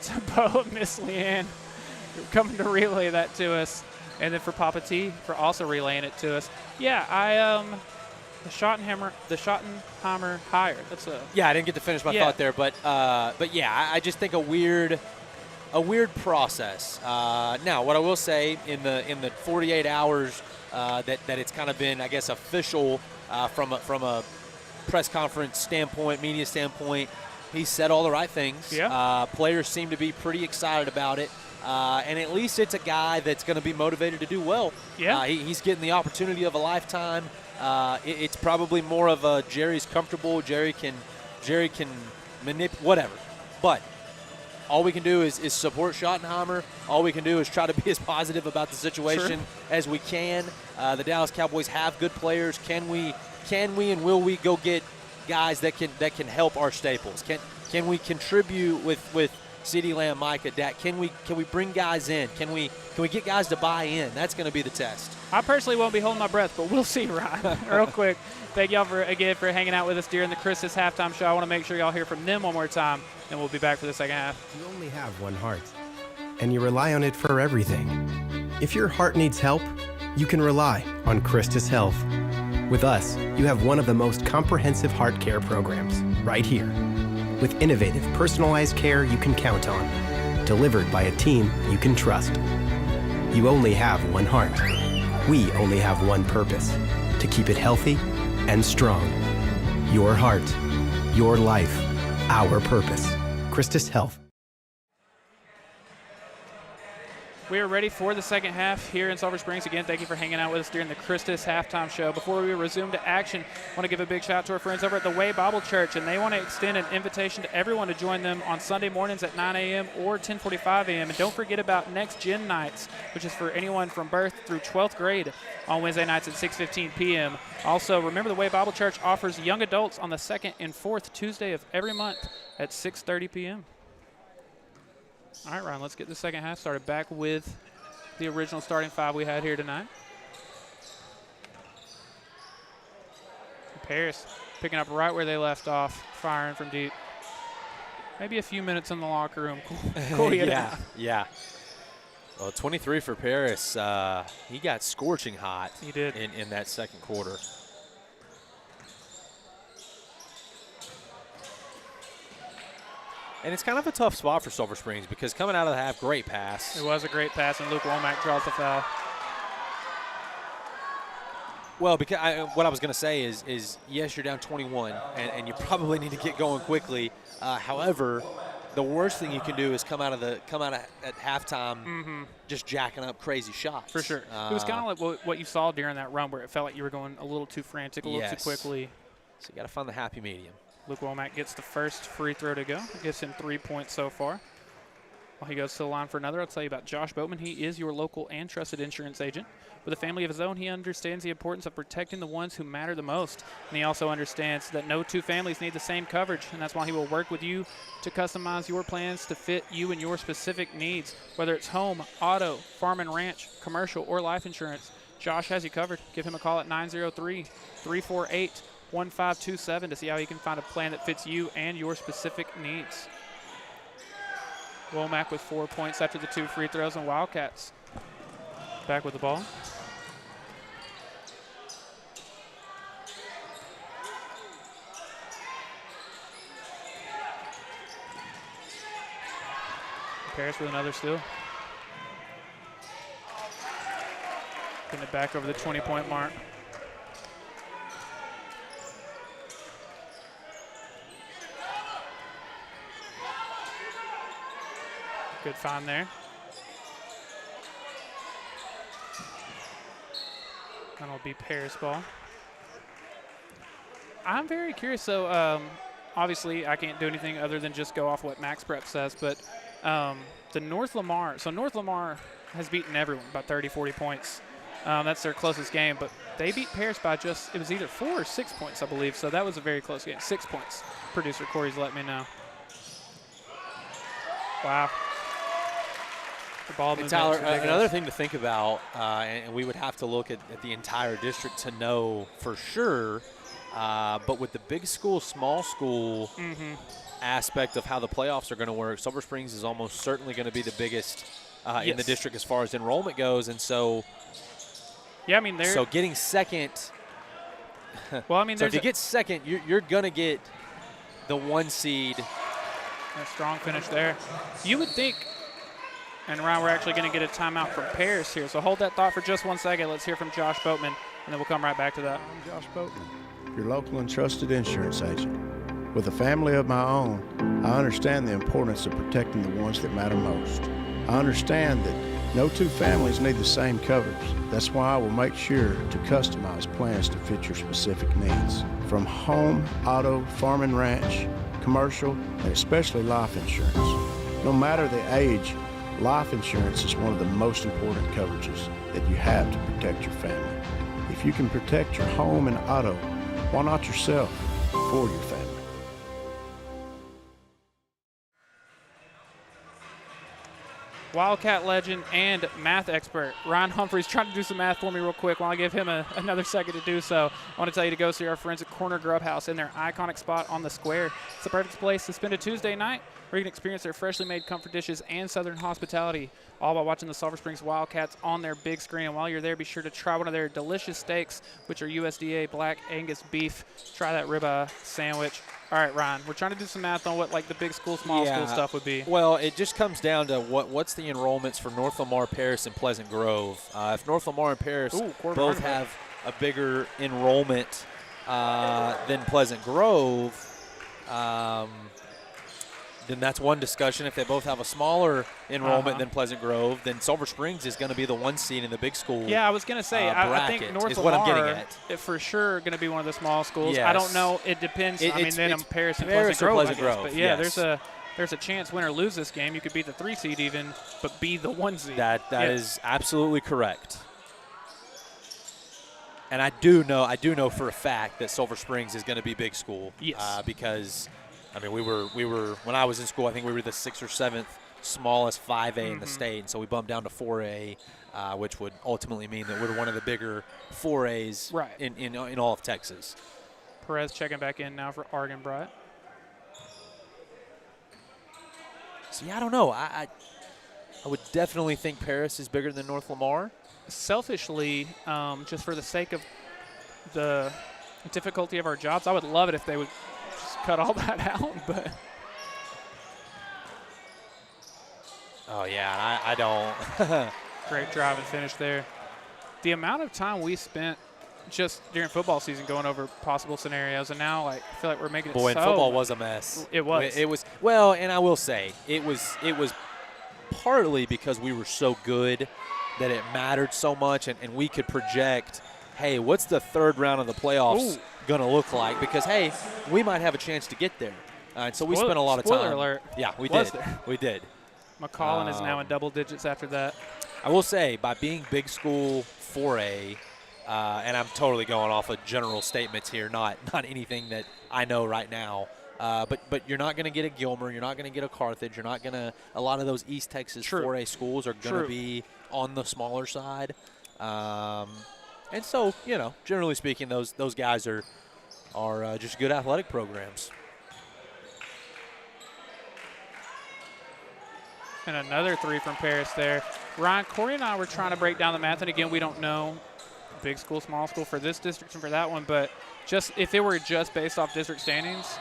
to Bo and Miss Leanne for coming to relay that to us, and then for Papa T for also relaying it to us. Yeah, the Schottenheimer hire. That's a I didn't get to finish my thought there, but yeah, I just think a weird process. Now, what I will say in the 48 hours that it's kind of been, I guess, official from a press conference standpoint, media standpoint, he said all the right things. Yeah. Players seem to be pretty excited about it. And at least it's a guy that's going to be motivated to do well. Yeah. He's getting the opportunity of a lifetime. It's probably more of a Jerry's comfortable. Jerry can Jerry can manipulate, whatever. But all we can do is support Schottenheimer. All we can do is try to be as positive about the situation as we can. The Dallas Cowboys have good players. Can we and will we go get guys that can help our staples? Can we contribute with CeeDee Lamb, Micah, Dak? Can we bring guys in? Can we get guys to buy in? That's going to be the test. I personally won't be holding my breath, but we'll see, Ryan. Real quick, thank y'all for hanging out with us during the Christmas halftime show. I want to make sure y'all hear from them one more time, and we'll be back for the second half. You only have one heart, and you rely on it for everything. If your heart needs help, you can rely on Christus Health. With us, you have one of the most comprehensive heart care programs right here, with innovative, personalized care you can count on, delivered by a team you can trust. You only have one heart. We only have one purpose, to keep it healthy and strong. Your heart, your life, our purpose. Christus Health. We are ready for the second half here in Sulphur Springs. Again, thank you for hanging out with us during the Christmas halftime show. Before we resume to action, I want to give a big shout out to our friends over at the Way Bible Church, and they want to extend an invitation to everyone to join them on Sunday mornings at 9 a.m. or 10:45 a.m. And don't forget about Next Gen Nights, which is for anyone from birth through 12th grade on Wednesday nights at 6:15 p.m. Also, remember the Way Bible Church offers young adults on the second and fourth Tuesday of every month at 6:30 p.m. All right, Ryan, let's get the second half started. Back with the original starting five we had here tonight. Paris picking up right where they left off, firing from deep. Maybe a few minutes in the locker room. Cool. Yeah. Well, 23 for Paris. He got scorching hot. He did. In that second quarter. And it's kind of a tough spot for Sulphur Springs because coming out of the half, great pass. It was a great pass, and Luke Womack draws the foul. Well, because what I was going to say is yes, you're down 21, and you probably need to get going quickly. However, the worst thing you can do is come out at halftime just jacking up crazy shots. For sure. It was kind of like what you saw during that run where it felt like you were going a little too frantic, a little too quickly. So you got to find the happy medium. Luke Womack gets the first free throw to go. It gives him 3 points so far. While he goes to the line for another, I'll tell you about Josh Boatman. He is your local and trusted insurance agent. With a family of his own, he understands the importance of protecting the ones who matter the most. And he also understands that no two families need the same coverage, and that's why he will work with you to customize your plans to fit you and your specific needs. Whether it's home, auto, farm and ranch, commercial, or life insurance, Josh has you covered. Give him a call at 903-348-1527 to see how he can find a plan that fits you and your specific needs. Womack with 4 points after the 2 free throws, and Wildcats back with the ball. Paris with another steal. Getting it back over the 20-point mark. Good find there. That'll be Paris ball. I'm very curious, so obviously I can't do anything other than just go off what Max Prep says, but the North Lamar has beaten everyone by 30, 40 points. That's their closest game, but they beat Paris by it was either 4 or 6 points, I believe, so that was a very close game. 6 points. Producer Corey's let me know. Wow. And Tyler, another thing to think about, and we would have to look at the entire district to know for sure, but with the big school, small school aspect of how the playoffs are going to work, Sulphur Springs is almost certainly going to be the biggest in the district as far as enrollment goes. And so, so getting second, well, I mean, so if you get second, you're going to get the 1 seed. A strong finish there. You would think. And Ryan, we're actually going to get a timeout from Paris here. So hold that thought for just 1 second. Let's hear from Josh Boatman, and then we'll come right back to that. I'm Josh Boatman, your local and trusted insurance agent. With a family of my own, I understand the importance of protecting the ones that matter most. I understand that No two families need the same coverage. That's why I will make sure to customize plans to fit your specific needs. From home, auto, farm and ranch, commercial, and especially life insurance. No matter the age, life insurance is one of the most important coverages that you have to protect your family. If you can protect your home and auto, why not yourself for your family? Wildcat legend and math expert Ryan Humphries trying to do some math for me real quick while I give him another second to do so. I want to tell you to go see our friends at Corner Grub House in their iconic spot on the square. It's the perfect place to spend a Tuesday night where you can experience their freshly made comfort dishes and Southern hospitality, all while watching the Sulphur Springs Wildcats on their big screen. And while you're there, be sure to try one of their delicious steaks, which are USDA Black Angus beef. Try that ribeye sandwich. All right, Ryan, we're trying to do some math on what like the big school, small school stuff would be. Well, it just comes down to what's the enrollments for North Lamar, Paris, and Pleasant Grove. If North Lamar and Paris both have a bigger enrollment than Pleasant Grove, then that's one discussion. If they both have a smaller enrollment than Pleasant Grove, then Sulphur Springs is going to be the one seed in the big school. Yeah, I was going to say, I think North is Lamar what I'm getting at. For sure going to be one of the small schools. Yes. I don't know. It depends. Then I'm Paris and Pleasant Grove. But yeah, there's a chance win or lose this game. You could be the 3 seed even, but be the 1 seed. That is absolutely correct. And I do know for a fact that Sulphur Springs is going to be big school. Yes. Because I mean, we were when I was in school, I think we were the 6th or 7th smallest 5A in the state, and so we bumped down to 4A, which would ultimately mean that we're one of the bigger 4As in all of Texas. Perez checking back in now for Argenbright. See, I don't know. I would definitely think Paris is bigger than North Lamar. Selfishly, just for the sake of the difficulty of our jobs, I would love it if they would cut all that out, but I don't. Great drive and finish there. The amount of time we spent just during football season going over possible scenarios, and now I feel like we're making it and football was a mess. It was. It was. Well, and I will say it was partly because we were so good that it mattered so much, and we could project, hey, what's the third round of the playoffs going to look like? Because, hey, we might have a chance to get there. And so we spent a lot of time. Spoiler alert. Yeah, we did. We did. McCollin is now in double digits after that. I will say, by being big school 4A, and I'm totally going off of general statements here, not anything that I know right now, but you're not going to get a Gilmer, you're not going to get a Carthage, you're not going to – a lot of those East Texas 4A schools are going to be on the smaller side. And so, generally speaking, those guys are just good athletic programs. And another 3 from Paris there. Ryan, Corey and I were trying to break down the math, and again, we don't know big school, small school for this district and for that one, but just if it were just based off district standings,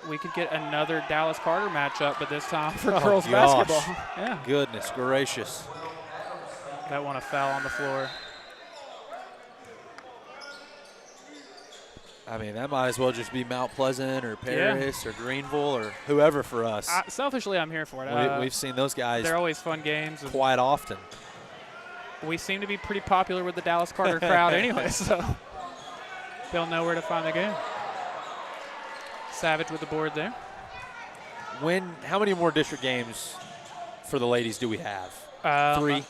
we could get another Dallas Carter matchup, but this time for girls basketball. Yeah. Goodness gracious. That one a foul on the floor. I mean, that might as well just be Mount Pleasant or Paris or Greenville or whoever for us. Selfishly, I'm here for it. We've seen those guys. They're always fun games. Quite often. We seem to be pretty popular with the Dallas Carter crowd anyway, so they'll know where to find the game. Savage with the board there. How many more district games for the ladies do we have? 3?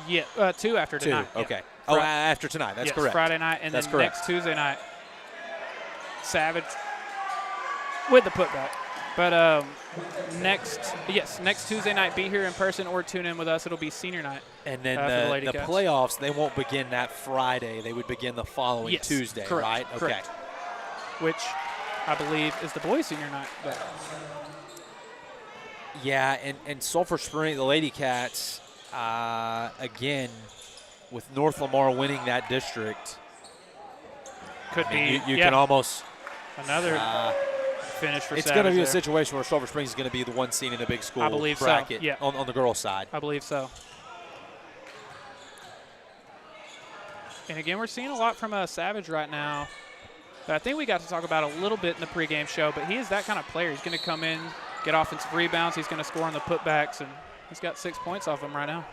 2 after tonight. 2, okay. Yeah. After tonight. That's correct. Friday night, and that's then correct. next Tuesday night, Savage with the putback. But next Tuesday night, be here in person or tune in with us. It'll be senior night. And then the Cats. playoffs, they won't begin that Friday. They would begin the following Tuesday, correct, right? Okay. Correct. Which I believe is the boys' senior night. But yeah, and Sulphur Springs, the Lady Cats, again, with North Lamar winning that district, could be. You can almost another finish for. It's going to be a situation where Sulphur Springs is going to be the 1 seed in the big school bracket. So. Yeah. on the girls' side. I believe so. And again, we're seeing a lot from Savage right now. But I think we got to talk about a little bit in the pregame show. But he is that kind of player. He's going to come in, get offensive rebounds. He's going to score on the putbacks, and He's got 6 points off him right now.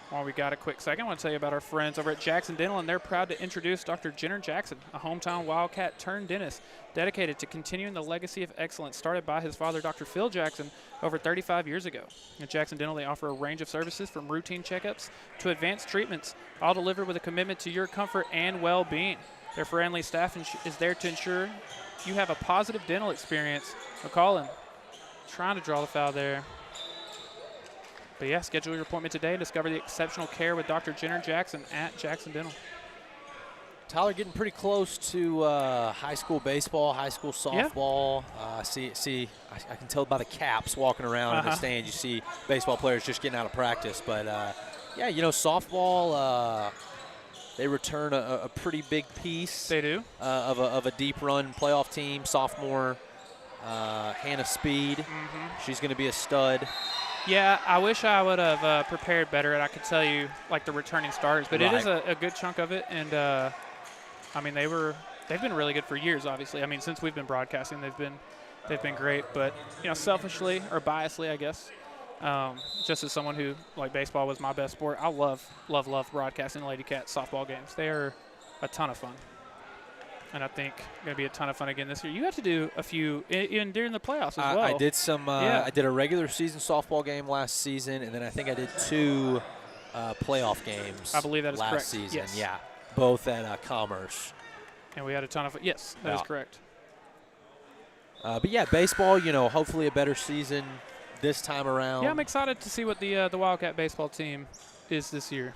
While we got a quick second, I want to tell you about our friends over at Jackson Dental, and they're proud to introduce Dr. Jenner Jackson, a hometown Wildcat turned dentist dedicated to continuing the legacy of excellence started by his father, Dr. Phil Jackson, over 35 years ago. At Jackson Dental, they offer a range of services from routine checkups to advanced treatments, all delivered with a commitment to your comfort and well-being. Their friendly staff is there to ensure you have a positive dental experience. McCollum trying to draw the foul there. But yeah, schedule your appointment today and discover the exceptional care with Dr. Jenner Jackson at Jackson Dental. Tyler, getting pretty close to high school baseball, high school softball. I can tell by the caps walking around in the stands. You see baseball players just getting out of practice. But, yeah, you know, softball, they return a pretty big piece. They do. Of a deep run playoff team. Sophomore Hannah Speed. She's going to be a stud. Yeah, I wish I would have prepared better, and I could tell you, like, the returning starters. But it is a good chunk of it, and, I mean, they've been really good for years, obviously. I mean, since we've been broadcasting, they've been great. But, you know, selfishly or biasly, I guess, just as someone who, like, baseball was my best sport, I love broadcasting Lady Cats softball games. They are a ton of fun. And I think going to be a ton of fun again this year. You have to do a few in during the playoffs as well. I did some. I did a regular season softball game last season, and then I think I did 2 playoff games. I believe that is last correct. season. Yes. Yeah, both at Commerce. And we had a ton of. Yes, that is correct. But yeah, baseball. You know, hopefully a better season this time around. Yeah, I'm excited to see what the Wildcat baseball team is this year.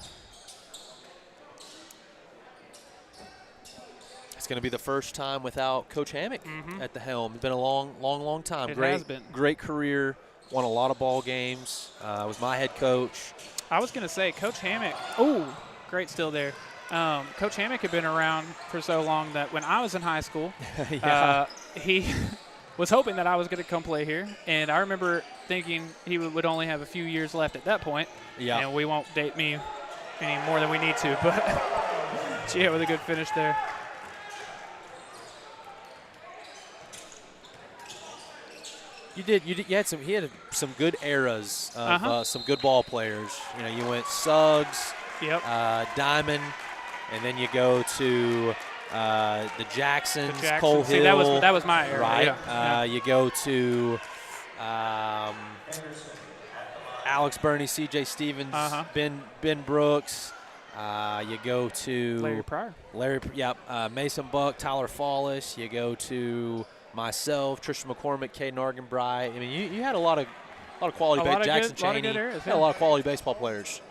It's going to be the first time without Coach Hammock at the helm. It's been a long time. It has been. Great career. Won a lot of ball games. Was my head coach. I was going to say, Coach Hammock. Oh, great steal there. Coach Hammock had been around for so long that when I was in high school, he was hoping that I was going to come play here. And I remember thinking he would only have a few years left at that point. Yeah. And we won't date me any more than we need to. But, yeah, with a good finish there. You had some good eras of some good ball players. You know, you went Suggs, Diamond, and then you go to the Jacksons, Cole Hill. See, that was my era. Right. Yeah. You go to Alex Burney, C.J. Stevens, Ben Brooks. You go to Larry Pryor. Mason Buck, Tyler Fallis. You go to myself, Tristan McCormick, Caden Argenbright. I mean, you had a lot of quality. Jackson Chaney. Had a lot of quality baseball players.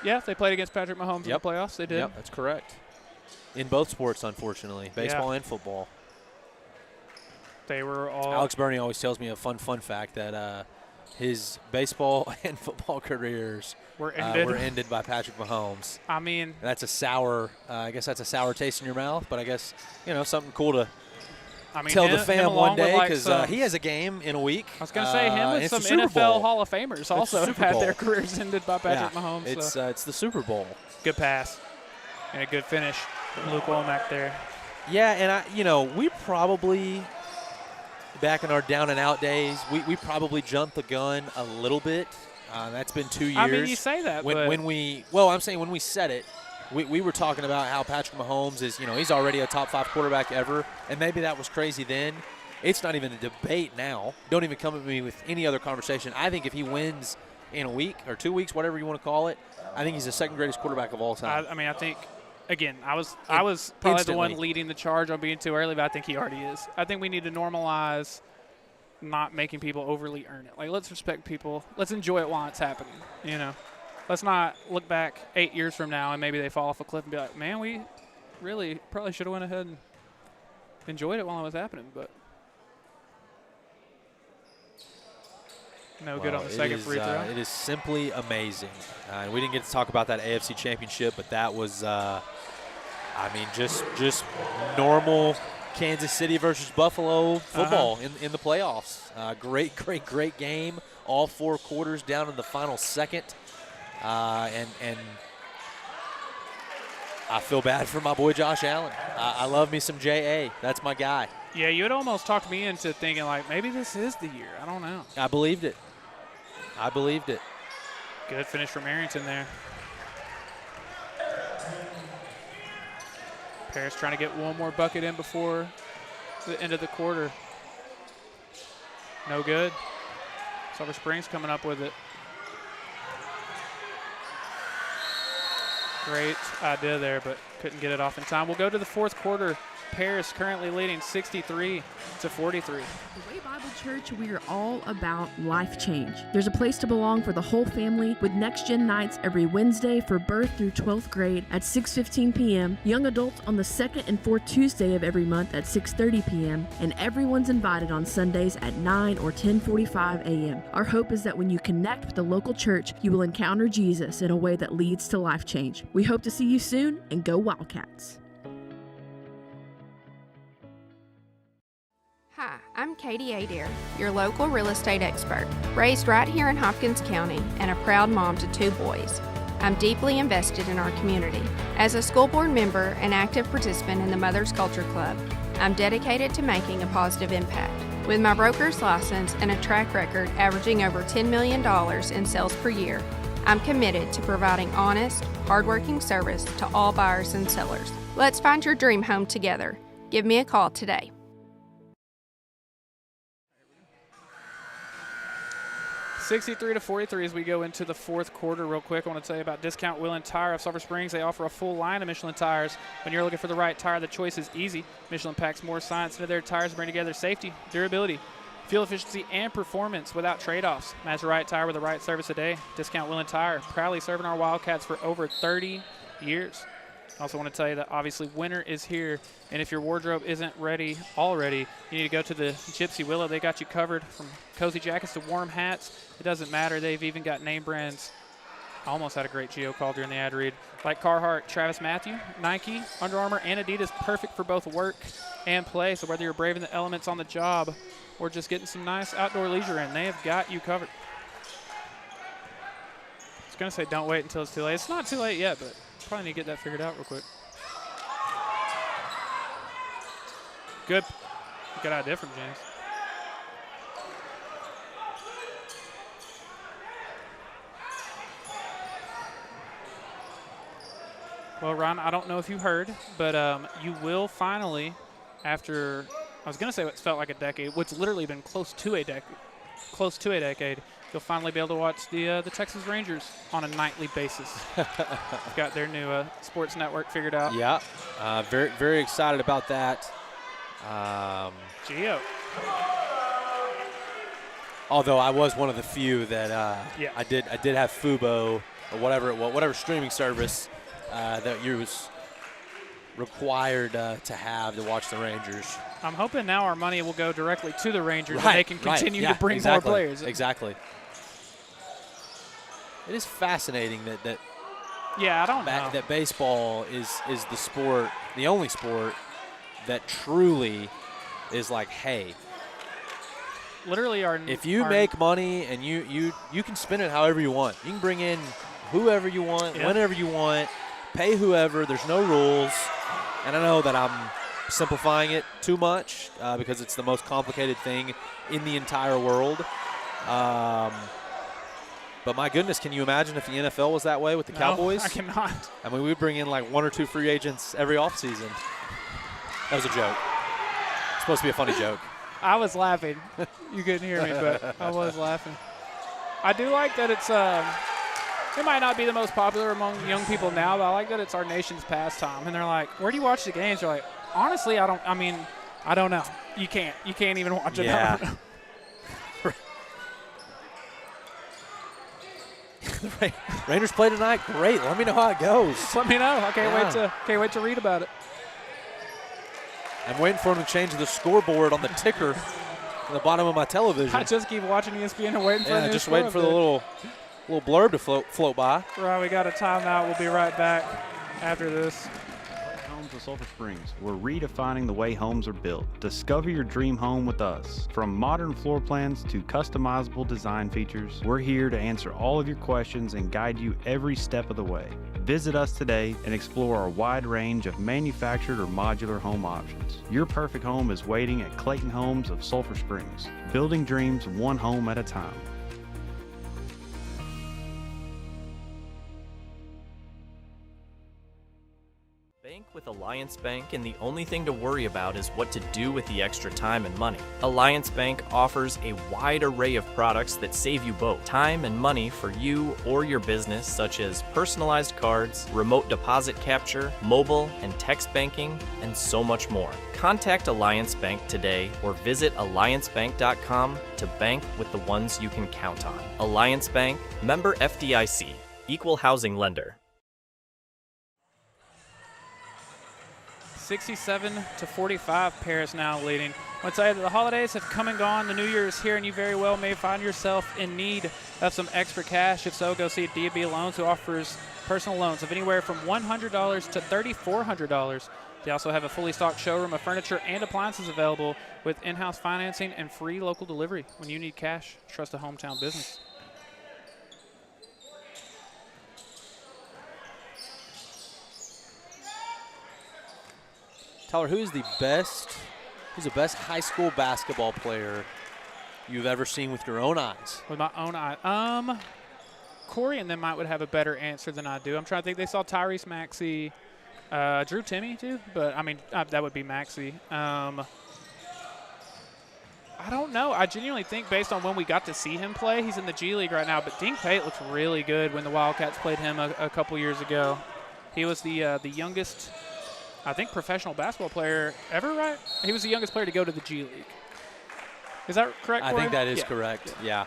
Yeah, they played against Patrick Mahomes in the playoffs. They did. Yep, that's correct. In both sports, unfortunately, baseball and football. They were all. Alex Burney always tells me a fun fact that his baseball and football careers were ended by Patrick Mahomes. I mean, that's a sour. I guess that's a sour taste in your mouth, but I guess something cool to. Tell the fam one day because he has a game in a week. I was going to say him with some NFL Hall of Famers also have had their careers ended by Patrick Mahomes. It's the Super Bowl. Good pass and a good finish from Luke Womack there. Yeah, and we probably back in our down and out days, we probably jumped the gun a little bit. That's been 2 years. I mean, you say that, but I'm saying when we said it. We were talking about how Patrick Mahomes is, he's already a top 5 quarterback ever, and maybe that was crazy then. It's not even a debate now. Don't even come at me with any other conversation. I think if he wins in a week or 2 weeks, whatever you want to call it, I think he's the second greatest quarterback of all time. I think, again, I was probably instantly the one leading the charge on being too early, but I think he already is. I think we need to normalize not making people overly earn it. Like, let's respect people. Let's enjoy it while it's happening, Let's not look back 8 years from now and maybe they fall off a cliff and be like, man, we really probably should have went ahead and enjoyed it while it was happening. But good on the second free throw. It is simply amazing. We didn't get to talk about that AFC Championship, but that was, just normal Kansas City versus Buffalo football in the playoffs. Great game. All 4 quarters down in the final second. And I feel bad for my boy Josh Allen. I love me some J.A. That's my guy. Yeah, you had almost talked me into thinking, like, maybe this is the year. I don't know. I believed it. Good finish from Arrington there. Paris trying to get one more bucket in before the end of the quarter. No good. Sulphur Springs coming up with it. Great idea there, but couldn't get it off in time. We'll go to the fourth quarter. Paris currently leading 63-43. The Way Bible Church, we are all about life change. There's a place to belong for the whole family with Next Gen nights every Wednesday for birth through 12th grade at 6:15 p.m., young adults on the second and fourth Tuesday of every month at 6:30 p.m., and everyone's invited on Sundays at 9 or 10:45 a.m. Our hope is that when you connect with the local church, you will encounter Jesus in a way that leads to life change. We hope to see you soon, and go Wildcats. Hi, I'm Katie Adair, your local real estate expert, raised right here in Hopkins County and a proud mom to 2 boys. I'm deeply invested in our community. As a school board member and active participant in the Mother's Culture Club, I'm dedicated to making a positive impact. With my broker's license and a track record averaging over $10 million in sales per year, I'm committed to providing honest, hardworking service to all buyers and sellers. Let's find your dream home together. Give me a call today. 63-43 as we go into the fourth quarter. Real quick, I want to tell you about Discount Wheel and Tire of Sulphur Springs. They offer a full line of Michelin tires. When you're looking for the right tire, the choice is easy. Michelin packs more science into their tires to bring together safety, durability, fuel efficiency, and performance without trade-offs. Match the right tire with the right service today. Discount Wheel and Tire, proudly serving our Wildcats for over 30 years. I also want to tell you that obviously winter is here, and if your wardrobe isn't ready already, you need to go to the Gypsy Willow. They got you covered from cozy jackets to warm hats. It doesn't matter. They've even got name brands. I almost had a great geo call during the ad read. Like Carhartt, Travis Matthew, Nike, Under Armour, and Adidas, perfect for both work and play. So whether you're braving the elements on the job or just getting some nice outdoor leisure in, they have got you covered. I was going to say don't wait until it's too late. It's not too late yet, but probably need to get that figured out real quick. Good idea from James. Well, Ron, I don't know if you heard, but you will finally, after, I was going to say what's felt like a decade, what's literally been close to a decade, you'll finally be able to watch the Texas Rangers on a nightly basis. Got their new sports network figured out. Yeah, very, very excited about that. Geo. Although I was one of the few that I did have Fubo or whatever streaming service that you was required to have to watch the Rangers. I'm hoping now our money will go directly to the Rangers and they can continue to bring more players. Exactly. It is fascinating that I don't know. That baseball is the sport, the only sport that truly is like, hey, literally if you make money and you can spend it however you want. You can bring in whoever you want, whenever you want, pay whoever. There's no rules. And I know that I'm simplifying it too much because it's the most complicated thing in the entire world. But my goodness, can you imagine if the NFL was that way with the Cowboys? I cannot. I mean, we'd bring in like 1 or 2 free agents every offseason. That was a joke. It's supposed to be a funny joke. I was laughing. You couldn't hear me, but I was laughing. I do like that it's it might not be the most popular among young people now, but I like that it's our nation's pastime. And they're like, where do you watch the games? You're like, honestly, I don't know. You can't even watch it. Yeah. The Rangers play tonight. Great. Let me know how it goes. Just let me know. I can't wait to read about it. I'm waiting for them to change the scoreboard on the ticker at the bottom of my television. I just keep watching ESPN and waiting for just waiting for the little blurb to float by. Right, we got a timeout. We'll be right back after this. Homes of Sulphur Springs. We're redefining the way homes are built. Discover your dream home with us. From modern floor plans to customizable design features, we're here to answer all of your questions and guide you every step of the way. Visit us today and explore our wide range of manufactured or modular home options. Your perfect home is waiting at Clayton Homes of Sulphur Springs, building dreams one home at a time. Bank with Alliance Bank, and the only thing to worry about is what to do with the extra time and money. Alliance Bank offers a wide array of products that save you both time and money for you or your business, such as personalized cards, remote deposit capture, mobile and text banking, and so much more. Contact Alliance Bank today or visit alliancebank.com to bank with the ones you can count on. Alliance Bank, member FDIC, equal housing lender. 67-45, Paris now leading. I want to tell you that the holidays have come and gone. The new year is here, and you very well may find yourself in need of some extra cash. If so, go see D&B Loans, who offers personal loans of anywhere from $100 to $3,400. They also have a fully stocked showroom of furniture and appliances available with in-house financing and free local delivery. When you need cash, trust a hometown business. Tyler, who's the best high school basketball player you've ever seen with your own eyes? With my own eye. Corey and them would have a better answer than I do. I'm trying to think. They saw Tyrese Maxey, Drew Timme too, but I mean that would be Maxey. I don't know. I genuinely think based on when we got to see him play, he's in the G League right now, but Dink Pate looks really good when the Wildcats played him a couple years ago. He was the youngest, I think, professional basketball player ever, right? He was the youngest player to go to the G League. Is that correct? I think that is correct, yeah.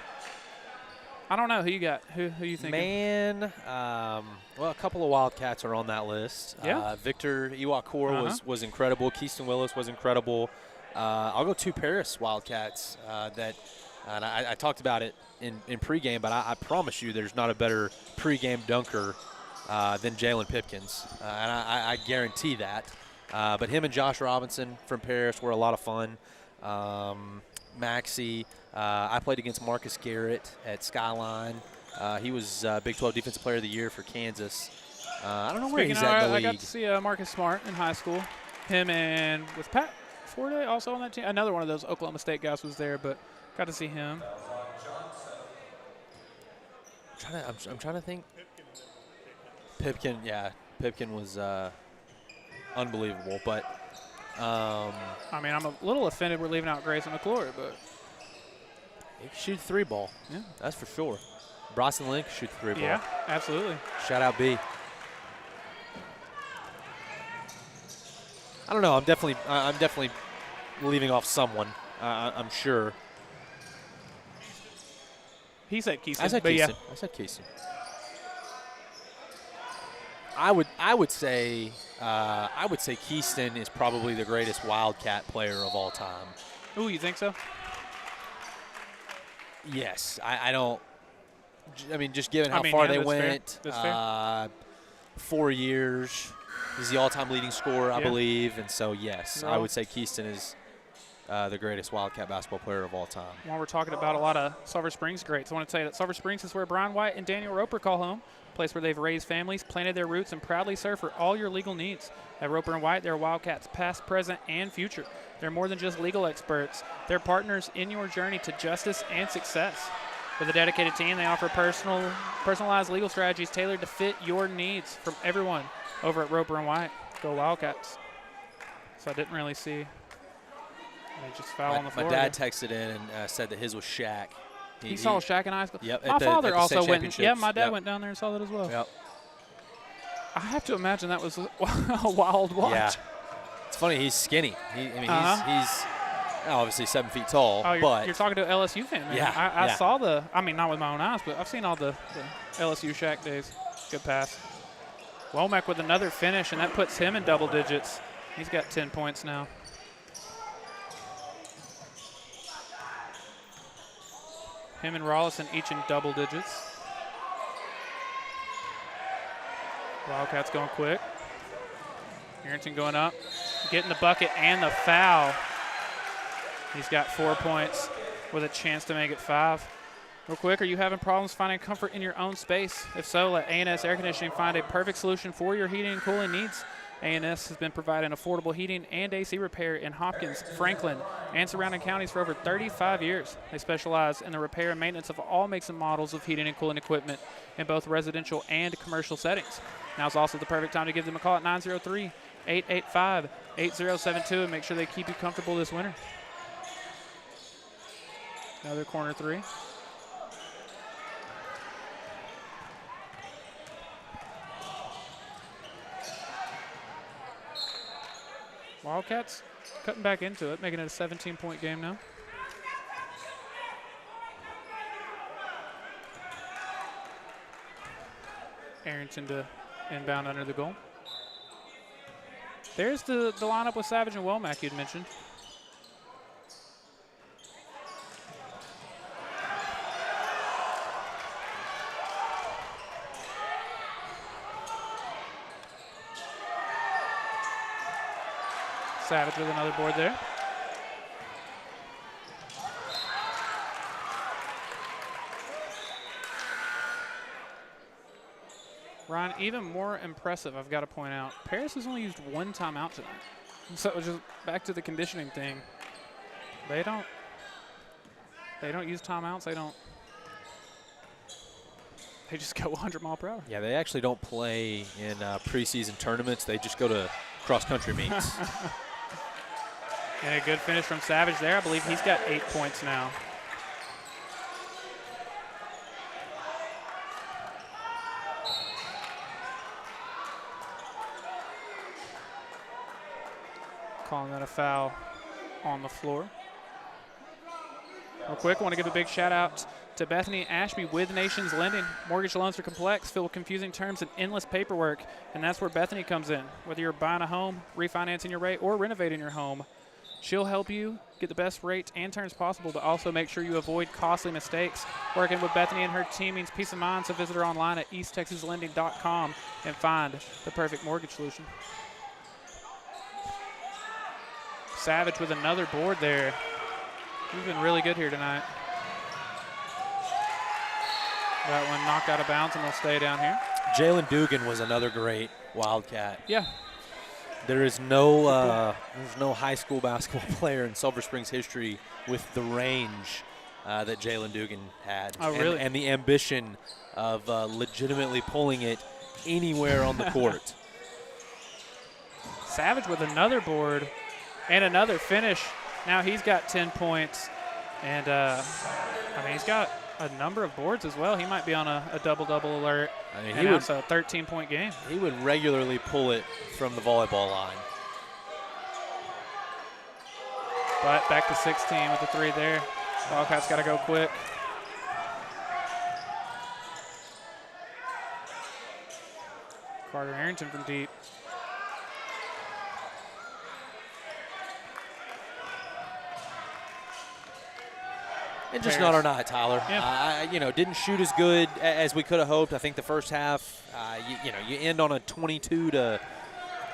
I don't know. Who you got? Who you think? Man, well, a couple of Wildcats are on that list. Yeah. Victor Iwakor was incredible. Keyston Willis was incredible. I'll go 2 Paris Wildcats and I talked about it in pregame, but I promise you there's not a better pregame dunker than Jalen Pipkins, and I guarantee that. But him and Josh Robinson from Paris were a lot of fun. Maxey, I played against Marcus Garrett at Skyline. He was Big 12 Defensive Player of the Year for Kansas. I don't know where he's at in the league. I got to see Marcus Smart in high school. Him and was Pat Forte also on that team? Another one of those Oklahoma State guys was there, but got to see him. I'm trying to think. Pipkin was unbelievable, but I mean, I'm a little offended we're leaving out Grayson McClure, but he can shoot 3-ball. Yeah, that's for sure. Bronson Lynn can shoot 3-ball. Yeah, absolutely. Shout out B. I don't know. I'm definitely leaving off someone. I'm sure. He said Keyston. I said Keyston. I would say Keyston is probably the greatest Wildcat player of all time. Ooh, you think so? Yes. I don't. I mean, just given how far they went, fair. That's fair. 4 years, he's the all-time leading scorer, I believe, and so yes, I would say Keyston is the greatest Wildcat basketball player of all time. While we're talking about a lot of Sulphur Springs greats, I want to tell you that Sulphur Springs is where Brian White and Daniel Roper call home, a place where they've raised families, planted their roots, and proudly serve for all your legal needs. At Roper and White, they're Wildcats past, present, and future. They're more than just legal experts. They're partners in your journey to justice and success. With a dedicated team, they offer personalized legal strategies tailored to fit your needs from everyone over at Roper and White. Go Wildcats. So I didn't really see. They just foul on the floor. My dad texted in and said that his was Shaq. He saw Shaq in high school? Yep. My father also went. Yeah, my dad went down there and saw that as well. Yep. I have to imagine that was a wild watch. Yeah. It's funny. He's skinny. He's obviously 7 feet tall. Oh, but you're talking to an LSU fan, man. Yeah. I saw not with my own eyes, but I've seen all the LSU Shaq days. Good pass. Womack with another finish, and that puts him in double digits. He's got 10 points now. Him and Rollison each in double digits. Wildcats going quick. Harrington going up, getting the bucket and the foul. He's got 4 points with a chance to make it 5. Real quick, are you having problems finding comfort in your own space? If so, let A&S Air Conditioning find a perfect solution for your heating and cooling needs. A&S has been providing affordable heating and AC repair in Hopkins, Franklin, and surrounding counties for over 35 years. They specialize in the repair and maintenance of all makes and models of heating and cooling equipment in both residential and commercial settings. Now is also the perfect time to give them a call at 903-885-8072 and make sure they keep you comfortable this winter. Another corner three. Wildcats cutting back into it, making it a 17-point game now. Arrington to inbound under the goal. There's the lineup with Savage and Womack you'd mentioned. Savage with another board there. Ron, even more impressive, I've got to point out, Paris has only used one timeout tonight. So just back to the conditioning thing. They don't use timeouts. They just go 100 mile per hour. Yeah, they actually don't play in preseason tournaments. They just go to cross-country meets. And a good finish from Savage there. I believe he's got 8 points now. Calling that a foul on the floor. Real quick, I want to give a big shout out to Bethany Ashby with Nations Lending. Mortgage loans are complex, filled with confusing terms and endless paperwork, and that's where Bethany comes in. Whether you're buying a home, refinancing your rate, or renovating your home, she'll help you get the best rates and terms possible, but also make sure you avoid costly mistakes. Working with Bethany and her team means peace of mind, so visit her online at easttexaslending.com and find the perfect mortgage solution. Savage with another board there. He's been really good here tonight. That one knocked out of bounds, and they'll stay down here. Jalen Dugan was another great Wildcat. Yeah. There is no high school basketball player in Sulphur Springs history with the range that Jalen Dugan had. Oh, really? And the ambition of legitimately pulling it anywhere on the court. Savage with another board and another finish. Now he's got 10 points. And, he's got a number of boards as well. He might be on a double-double alert. And that's a 13-point game. He would regularly pull it from the volleyball line. But back to 16 with the three there. Wildcats got to go quick. Carter Arrington from deep. And just not our night, Tyler. Yeah. Didn't shoot as good as we could have hoped. I think the first half, you end on a 22 to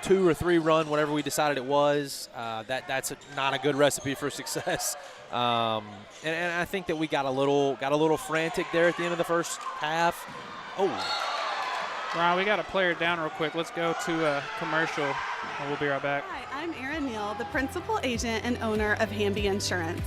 2 or 3 run, whatever we decided it was. That's not a good recipe for success. And I think that we got a little frantic there at the end of the first half. Oh. Ron, we got a player down real quick. Let's go to a commercial, and we'll be right back. Hi, I'm Erin Neal, the principal agent and owner of Hamby Insurance.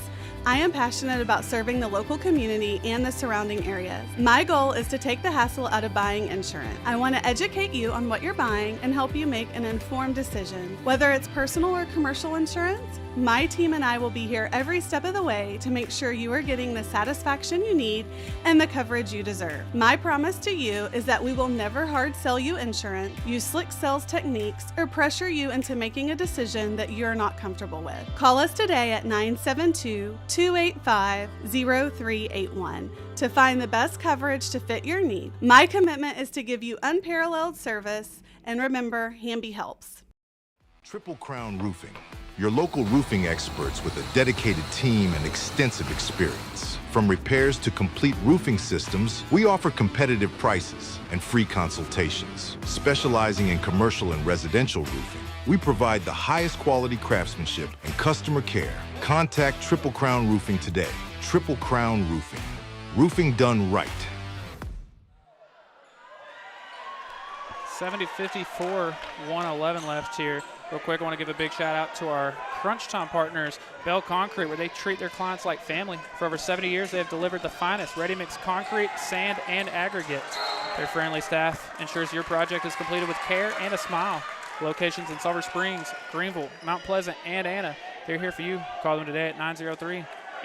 I am passionate about serving the local community and the surrounding areas. My goal is to take the hassle out of buying insurance. I want to educate you on what you're buying and help you make an informed decision. Whether it's personal or commercial insurance, my team and I will be here every step of the way to make sure you are getting the satisfaction you need and the coverage you deserve. My promise to you is that we will never hard sell you insurance, use slick sales techniques, or pressure you into making a decision that you're not comfortable with. Call us today at 972-285-0381 to find the best coverage to fit your need. My commitment is to give you unparalleled service, and remember, Hamby helps. Triple Crown Roofing, your local roofing experts with a dedicated team and extensive experience. From repairs to complete roofing systems, we offer competitive prices and free consultations. Specializing in commercial and residential roofing, we provide the highest quality craftsmanship and customer care. Contact Triple Crown Roofing today. Triple Crown Roofing. Roofing done right. 70-54, 111 left here. Real quick, I want to give a big shout out to our crunch time partners, Bell Concrete, where they treat their clients like family. For over 70 years, they have delivered the finest ready-mix concrete, sand, and aggregate. Their friendly staff ensures your project is completed with care and a smile. Locations in Sulphur Springs, Greenville, Mount Pleasant, and Anna. They're here for you. Call them today at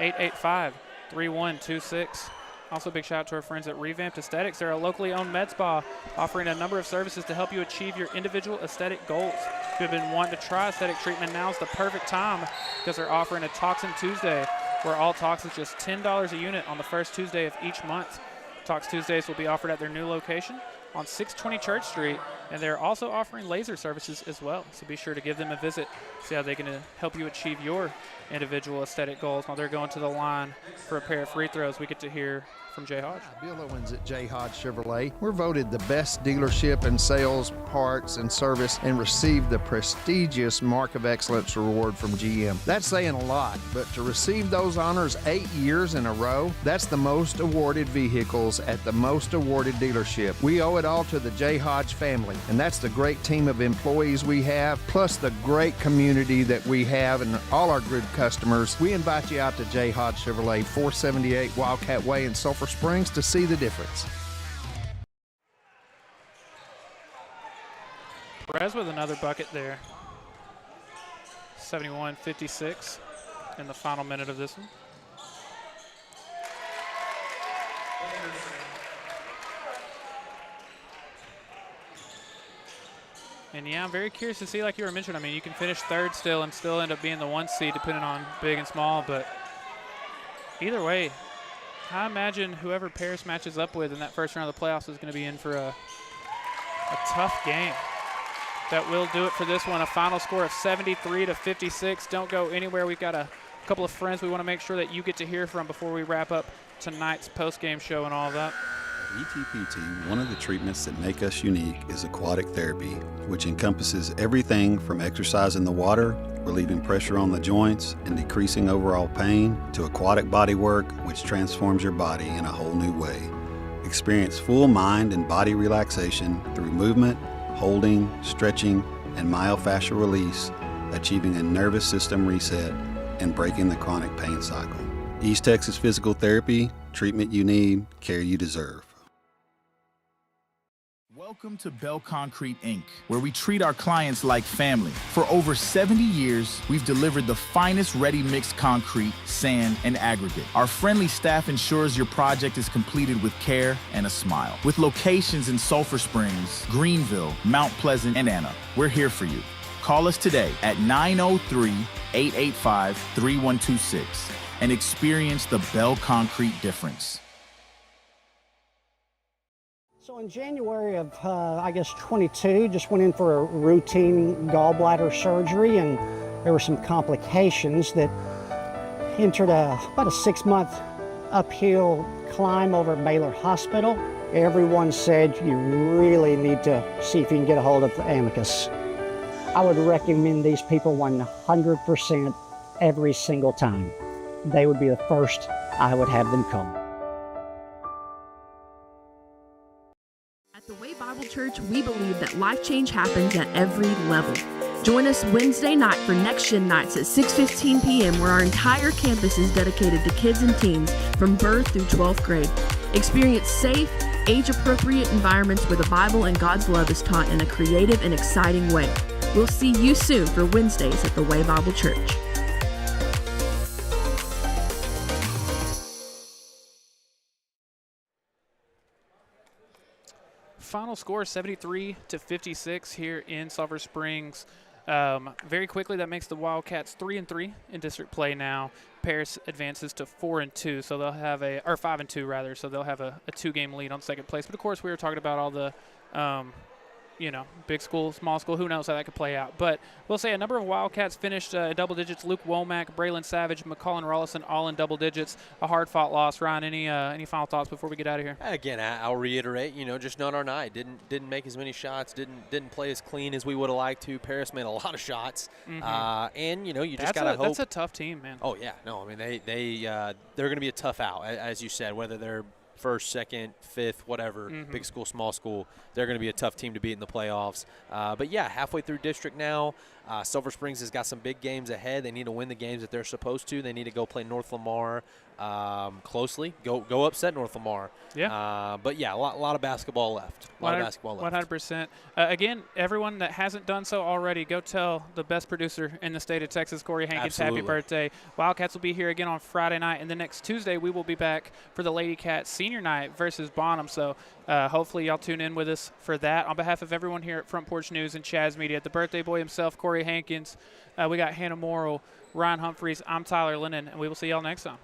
903-885-3126. Also, big shout out to our friends at Revamped Aesthetics. They're a locally owned med spa offering a number of services to help you achieve your individual aesthetic goals. If you've been wanting to try aesthetic treatment, now's the perfect time because they're offering a Toxin Tuesday where all toxins just $10 a unit on the first Tuesday of each month. Tox Tuesdays will be offered at their new location on 620 Church Street, and they're also offering laser services as well. So be sure to give them a visit, see how they can help you achieve your individual aesthetic goals. While they're going to the line for a pair of free throws, we get to hear from Jay Hodge. Bill Owens at Jay Hodge Chevrolet. We're voted the best dealership in sales, parts, and service and received the prestigious Mark of Excellence award from GM. That's saying a lot, but to receive those honors 8 years in a row, that's the most awarded vehicles at the most awarded dealership. We owe it all to the Jay Hodge family, and that's the great team of employees we have, plus the great community that we have and all our good customers. We invite you out to Jay Hodge Chevrolet, 478 Wildcat Way in Sulphur Springs to see the difference. Perez with another bucket there. 71-56 in the final minute of this one. And yeah, I'm very curious to see, like you were mentioning, I mean, you can finish third still and still end up being the 1 seed depending on big and small, but either way, I imagine whoever Paris matches up with in that first round of the playoffs is going to be in for a tough game. That will do it for this one. A final score of 73-56. Don't go anywhere. We've got a couple of friends we want to make sure that you get to hear from before we wrap up tonight's post-game show and all of that. At ETPT, one of the treatments that make us unique is aquatic therapy, which encompasses everything from exercise in the water, relieving pressure on the joints, and decreasing overall pain, to aquatic body work, which transforms your body in a whole new way. Experience full mind and body relaxation through movement, holding, stretching, and myofascial release, achieving a nervous system reset and breaking the chronic pain cycle. East Texas Physical Therapy, treatment you need, care you deserve. Welcome to Bell Concrete, Inc., where we treat our clients like family. For over 70 years, we've delivered the finest ready-mix concrete, sand, and aggregate. Our friendly staff ensures your project is completed with care and a smile. With locations in Sulphur Springs, Greenville, Mount Pleasant, and Anna, we're here for you. Call us today at 903-885-3126 and experience the Bell Concrete difference. So in January of, 22, just went in for a routine gallbladder surgery, and there were some complications that entered about a 6-month uphill climb over at Baylor Hospital. Everyone said you really need to see if you can get a hold of Amicus. I would recommend these people 100% every single time. They would be the first I would have them call. At the Way Bible Church, we believe that life change happens at every level. Join us Wednesday night for Next Gen Nights at 6:15 p.m. where our entire campus is dedicated to kids and teens from birth through 12th grade. Experience safe, age-appropriate environments where the Bible and God's love is taught in a creative and exciting way. We'll see you soon for Wednesdays at the Way Bible Church. Final score 73-56 here in Sulphur Springs. Very quickly, that makes the Wildcats 3-3 in district play now. Paris advances to 4-2, so they'll have or 5-2 rather. So they'll have a 2-game lead on second place. But of course, we were talking about all the big school, small school, who knows how that could play out. But we'll say a number of Wildcats finished in double digits. Luke Womack, Braylon Savage, McCullen Rollison all in double digits. A hard-fought loss. Ryan, any final thoughts before we get out of here? Again, I'll reiterate, just not our night. Didn't make as many shots. Didn't play as clean as we would have liked to. Paris made a lot of shots. And, you just got to hope. That's a tough team, man. Oh, yeah. No, I mean, they're going to be a tough out, as you said, whether they're first, second, fifth, whatever, big school, small school, they're going to be a tough team to beat in the playoffs. But, yeah, halfway through district now. Sulphur Springs has got some big games ahead. They need to win the games that they're supposed to. They need to go play North Lamar closely. Go upset North Lamar. Yeah. But, yeah, a lot of basketball left. 100%. Again, everyone that hasn't done so already, go tell the best producer in the state of Texas, Corey Hankins, happy birthday. Wildcats will be here again on Friday night, and the next Tuesday we will be back for the Lady Cats Senior Night versus Bonham. So hopefully y'all tune in with us for that. On behalf of everyone here at Front Porch News and Chaz Media, the birthday boy himself, Corey Hankins, we got Hannah Morrill, Ryan Humphries, I'm Tyler Lennon, and we will see y'all next time.